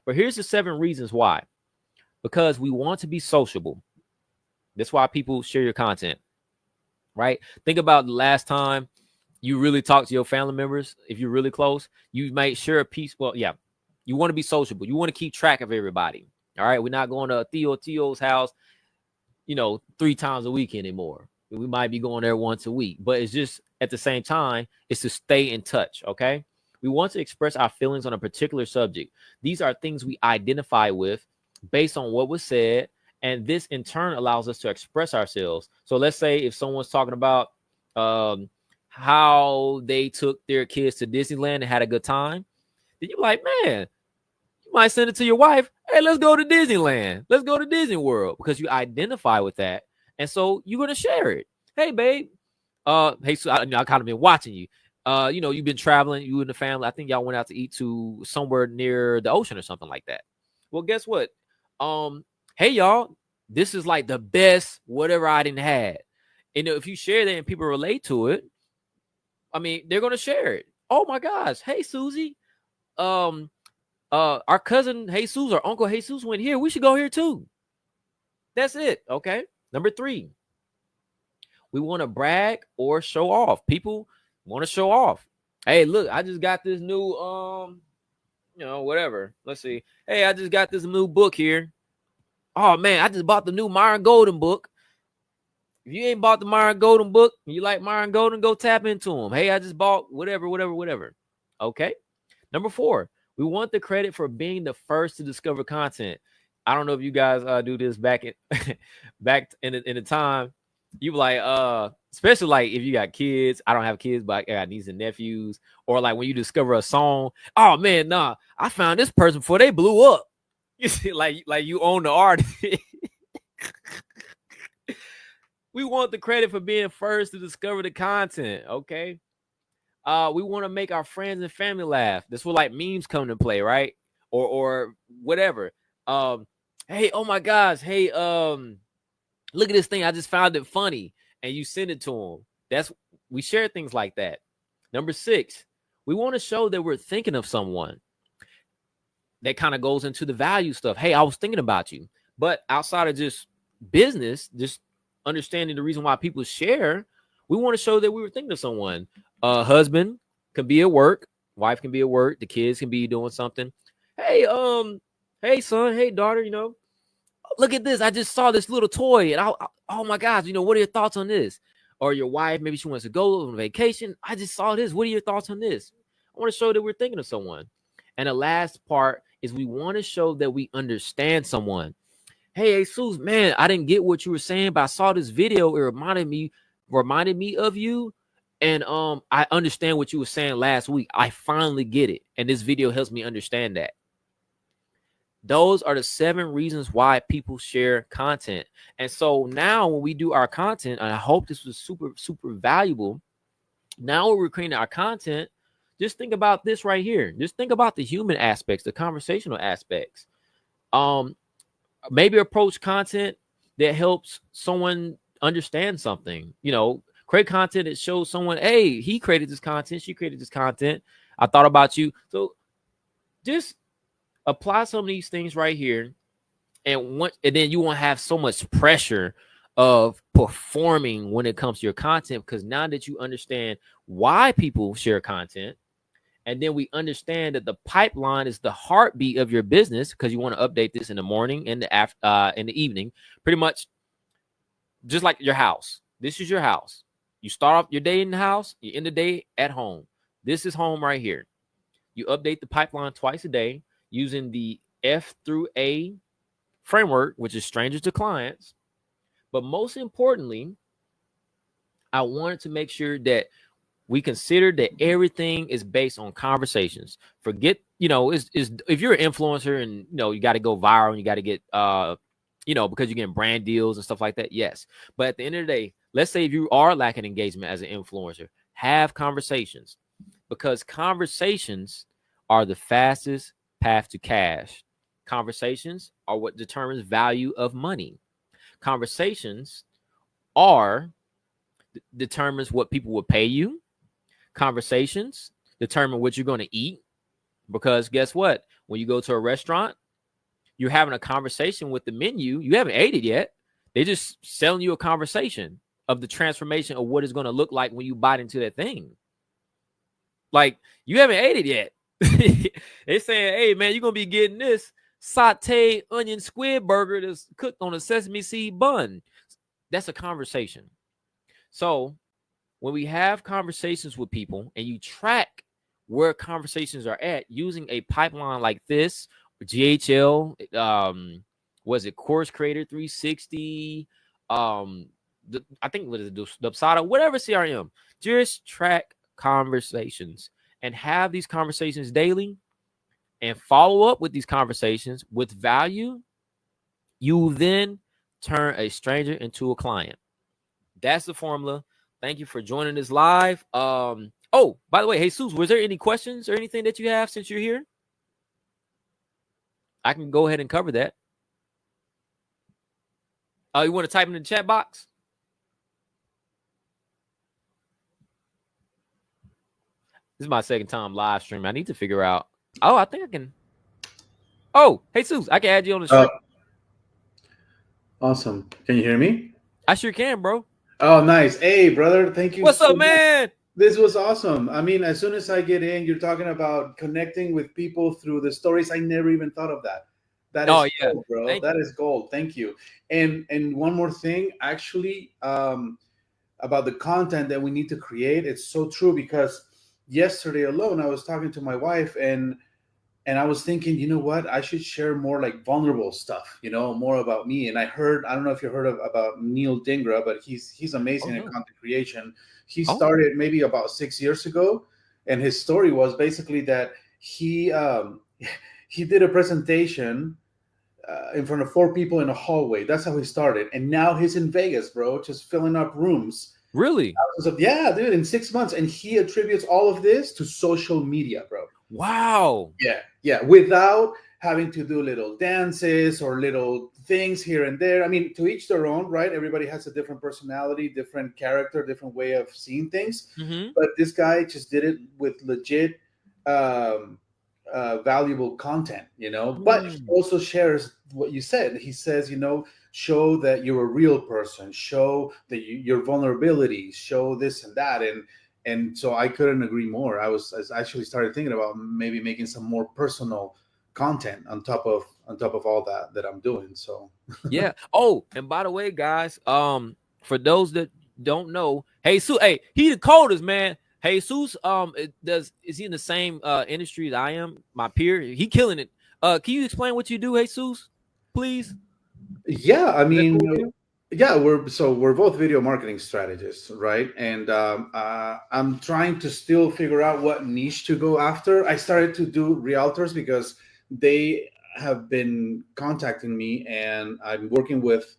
But here's the 7 reasons why. Because we want to be sociable. That's why people share your content, right? Think about the last time you really talk to your family members. If you're really close, you might share a piece. Well, yeah, you want to be sociable. You want to keep track of everybody. All right. We're not going to Theo's house, 3 times a week anymore. We might be going there once a week, but it's just at the same time, it's to stay in touch. Okay. We want to express our feelings on a particular subject. These are things we identify with based on what was said. And this in turn allows us to express ourselves. So let's say if someone's talking about how they took their kids to Disneyland and had a good time, then you're like, man, you might send it to your wife. Hey, let's go to Disneyland. Let's go to Disney World, because you identify with that. And so you're going to share it. Hey, babe. Hey, so I kind of been watching you. You've been traveling, you and the family. I think y'all went out to eat to somewhere near the ocean or something like that. Well, guess what? Hey, y'all, this is like the best whatever I didn't had. And if you share that and people relate to it, I mean, they're going to share it. Oh my gosh. Hey, Susie. Our cousin Jesus or Uncle Jesus went here. We should go here too. That's it. Okay. Number 3, we want to brag or show off. People want to show off. Hey, look, I just got this new, whatever. Let's see. Hey, I just got this new book here. Oh man, I just bought the new Myron Golden book. If you ain't bought the Myron Golden book, you like Myron Golden, go tap into him. Hey, I just bought whatever. Okay. Number 4, we want the credit for being the first to discover content. I don't know if you guys do this back in the time. You like, especially like if you got kids. I don't have kids, but I got nieces and nephews. Or like when you discover a song. Oh man, nah, I found this person before they blew up. You see, like you own the artist. We want the credit for being first to discover the content. Okay. We want to make our friends and family laugh. This will like memes come to play, right? Or whatever. Hey, oh my gosh, hey, look at this thing. I just found it funny, and you send it to them. We share things like that. Number 6, we want to show that we're thinking of someone. That kind of goes into the value stuff. Hey, I was thinking about you. But outside of just business, just understanding the reason why people share, we want to show that we were thinking of someone. Husband can be at work, wife can be at work, the kids can be doing something. Hey, hey son, hey daughter, look at this. I just saw this little toy, and oh my gosh, what are your thoughts on this? Or your wife, maybe she wants to go on vacation. I just saw this. What are your thoughts on this? I want to show that we're thinking of someone. And the last part is we want to show that we understand someone. Hey, Jesus, man, I didn't get what you were saying, but I saw this video. It reminded me of you. And I understand what you were saying last week. I finally get it. And this video helps me understand that. Those are the 7 reasons why people share content. And so now when we do our content, and I hope this was super, super valuable. Now when we're creating our content, just think about this right here. Just think about the human aspects, the conversational aspects. Maybe approach content that helps someone understand something. Create content that shows someone, hey, he created this content, she created this content. I thought about you. So just apply some of these things right here. And then you won't have so much pressure of performing when it comes to your content, because now that you understand why people share content, and then we understand that the pipeline is the heartbeat of your business, because you want to update this in the morning and in the evening, pretty much just like your house. This is your house. You start off your day in the house, you end the day at home. This is home right here. You update the pipeline twice a day using the F through A framework, which is strangers to clients. But most importantly, I wanted to make sure that we consider that everything is based on conversations. Forget, is if you're an influencer and you got to go viral and you got to get because you're getting brand deals and stuff like that. Yes. But at the end of the day, let's say if you are lacking engagement as an influencer, have conversations, because conversations are the fastest path to cash. Conversations are what determines value of money. Conversations determines what people will pay you. Conversations determine what you're going to eat. Because guess what? When you go to a restaurant, you're having a conversation with the menu. You haven't ate it yet. They're just selling you a conversation of the transformation of what it's going to look like when you bite into that thing. Like, you haven't ate it yet. They're saying, hey, man, you're going to be getting this sauteed onion squid burger that's cooked on a sesame seed bun. That's a conversation. So when we have conversations with people and you track where conversations are at using a pipeline like this, GHL, was it Course Creator 360, I think what is it, Dubsada, whatever CRM, just track conversations and have these conversations daily and follow up with these conversations with value. You then turn a stranger into a client. That's the formula. Thank you for joining us live. Oh, by the way, Jesus, was there any questions or anything that you have since you're here? I can go ahead and cover that. Oh, you want to type in the chat box? This is my second time live streaming. I need to figure out. Oh, I think I can. Oh, Jesus, I can add you on the stream. Awesome. Can you hear me? I sure can, bro. Oh, nice. Hey, brother. Thank you. What's up, man? This was awesome. I mean, as soon as I get in, you're talking about connecting with people through the stories. I never even thought of that. That is gold, bro. That is gold. Thank you. And one more thing, actually, about the content that we need to create. It's so true, because yesterday alone, I was talking to my wife, and I was thinking, you know what, I should share more like vulnerable stuff, more about me. And I don't know if you heard about Neil Dingra, but he's amazing in content creation. He started maybe about 6 years ago, and his story was basically that he he did a presentation in front of 4 people in a hallway. That's how he started, and now he's in Vegas, bro, just filling up rooms. Really? Yeah, dude, in 6 months, and he attributes all of this to social media, bro. Wow. Yeah, without having to do little dances or little things here and there. I mean, to each their own, right? Everybody has a different personality, different character, different way of seeing things. Mm-hmm. But this guy just did it with legit valuable content, But he also shares what you said. He says, show that you're a real person, show that your vulnerabilities, show this and that. And so I couldn't agree more. I actually started thinking about maybe making some more personal content on top of all that I'm doing. So yeah. Oh, and by the way, guys, for those that don't know, Jesus, hey, he the coldest, man. Jesus, is he in the same industry that I am? My peer, he killing it. Can you explain what you do, Jesus, please? Yeah, I mean, yeah, we're both video marketing strategists, right? And I'm trying to still figure out what niche to go after. I started to do realtors because they have been contacting me, and I'm working with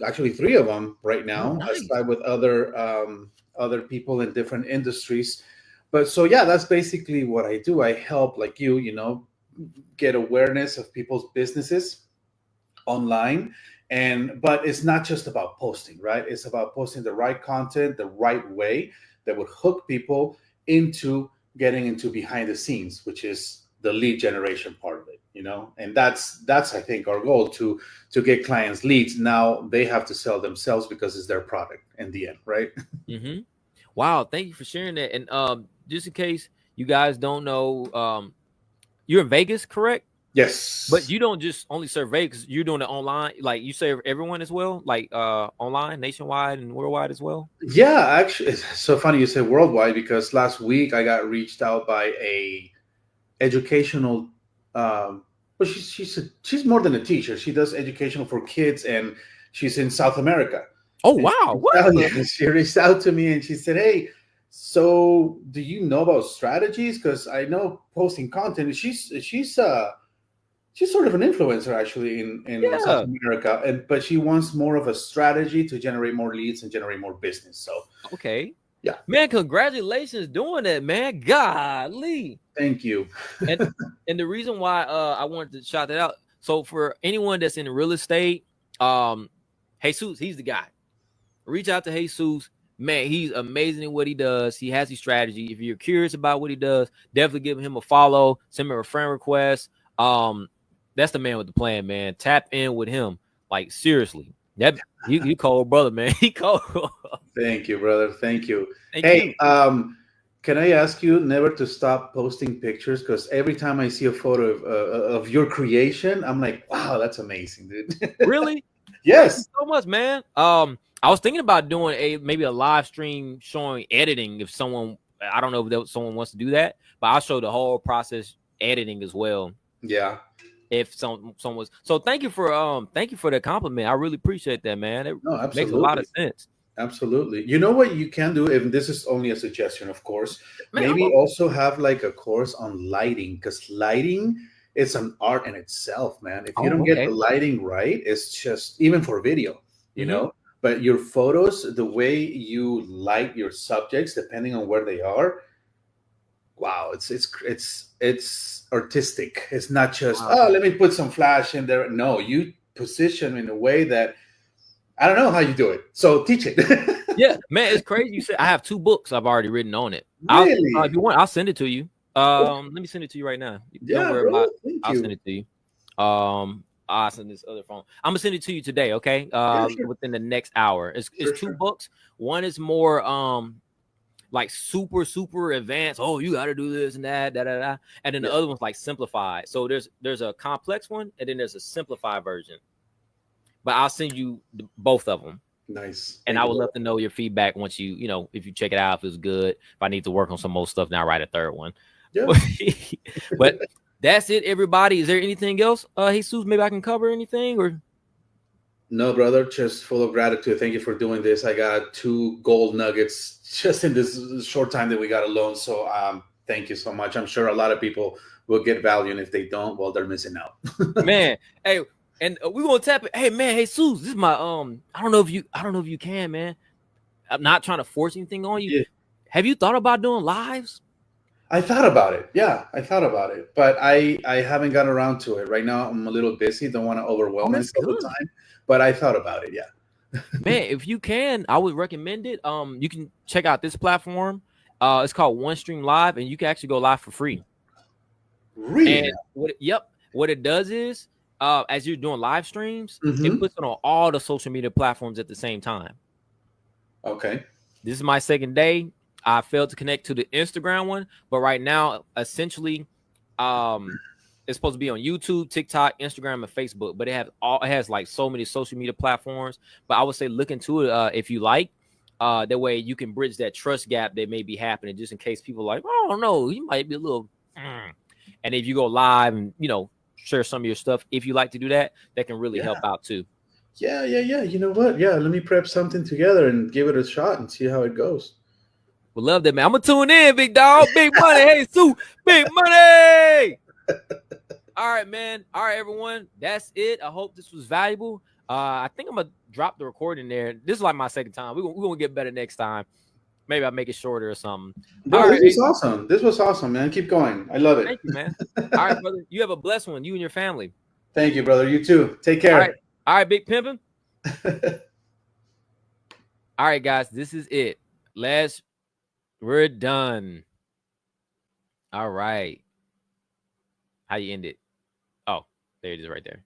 actually 3 of them right now, aside with other people in different industries. But so yeah, that's basically what I do. I help, like get awareness of people's businesses online. But it's not just about posting, right? It's about posting the right content the right way that would hook people into getting into behind the scenes, which is the lead generation part of it, and that's I think our goal, to get clients leads. Now they have to sell themselves because it's their product in the end, right? Mm-hmm. Wow, thank you for sharing that. And just in case you guys don't know, you're in Vegas, correct? Yes. But you don't just only serve Vegas, you're doing it online, like you serve everyone as well, like online, nationwide and worldwide as well? Yeah, actually, it's so funny you say worldwide, because last week I got reached out by a educational well, she's more than a teacher. She does educational for kids, and she's in South America. Oh, wow. She reached out to me and she said, hey, so do you know about strategies? Because I know posting content. She's sort of an influencer, actually, in South America, but she wants more of a strategy to generate more leads and generate more business. So okay, yeah, man, congratulations doing that, man. Golly, thank you. and the reason why I wanted to shout that out, so for anyone that's in real estate, Jesus, he's the guy. Reach out to Jesus. man, he's amazing at what he does. He has his strategy. If you're curious about what he does, definitely give him a follow. Send him a friend request. That's the man with the plan, man. Tap in with him. Like seriously, that he cold brother, man. He cold. Thank you, brother. Thank you. Thank Hey, you. can I ask you never to stop posting pictures? Because every time I see a photo of your creation, I'm like, wow, that's amazing, dude. Really? Thank you Yes. so much, man. I was thinking about doing maybe a live stream showing editing if someone I don't know if someone wants to do that, but I'll show the whole process editing as well. Yeah. If someone's thank you for the compliment. I really appreciate that, man. It No, makes a lot of absolutely. sense. Absolutely. You know what you can do, and this is only a suggestion, of course, Man, I'm maybe open. also have like a course on lighting, because lighting is an art in itself, man. If you Oh, don't get the okay. lighting right, it's just even for video, you Mm-hmm. know. But your photos, the way you light your subjects, depending on where they are, wow, it's artistic. It's not just, Wow. oh, let me put some flash in there. No, you position in a way that I don't know how you do it. So teach it. Yeah, man, it's crazy. You said I have two books I've already written on it. I'll if Really? you want, I'll send it to you. Okay. Let me send it to you right now. Don't Yeah, worry brother. about. Thank I'll send you. it to you. I'll send this other phone. I'm gonna send it to you today. Okay. Yeah, sure. Within the next hour. It's Sure, two sure. books. One is more like super advanced. Oh, you got to do this and that, da da da. And then the Yeah. other one's like simplified. So there's a complex one, and then there's a simplified version. But I'll send you both of them. Nice. And Thank I you, would brother. love to know your feedback once if you check it out, if it's good. If I need to work on some more stuff, now write a third one. Yeah. But that's it, everybody. Is there anything else, Jesus? Maybe I can cover anything or No, brother. Just full of gratitude. Thank you for doing this. I got two gold nuggets just in this short time that we got alone. So thank you so much. I'm sure a lot of people will get value, and if they don't, well, they're missing out. man. Hey, and we gonna tap it. Hey, man. Hey, Jesus, this is my I don't know if you can, man. I'm not trying to force anything on you. Yeah. Have you thought about doing lives? I thought about it. Yeah, I thought about it, but I haven't got around to it. Right now, I'm a little busy. Don't want to overwhelm Oh, that's myself with good. time, but I thought about it. Yeah. Man, if you can, I would recommend it. You can check out this platform. It's called One Stream Live, and you can actually go live for free. Really? And what it does is, as you're doing live streams, it Mm-hmm. puts it on all the social media platforms at the same time. Okay. This is my second day. I failed to connect to the Instagram one, but right now, essentially, um, it's supposed to be on YouTube, TikTok, Instagram, and Facebook. But it has like so many social media platforms. But I would say look into it if you like. That way you can bridge that trust gap that may be happening, just in case people are like, oh no, you might be a little. And if you go live and share some of your stuff, if you like to do that, that can really Yeah. help out too. Yeah. You know what? Yeah, let me prep something together and give it a shot and see how it goes. We love that, man. I'm gonna tune in, big dog. Big money. Hey, Sue. Big money. All right, man. All right, everyone. That's it. I hope this was valuable. I think I'm gonna drop the recording there. This is like my second time. We're gonna get better next time. Maybe I'll make it shorter or something. All Bro, this right, was Jesus. awesome. This was awesome, man. Keep going. I love it. Thank you, man. All right, brother. You have a blessed one. You and your family. Thank you, brother. You too. Take All right. care. All right, big pimpin'. All right, guys. This is it. We're done. All right. How you end it? Oh, there it is right there.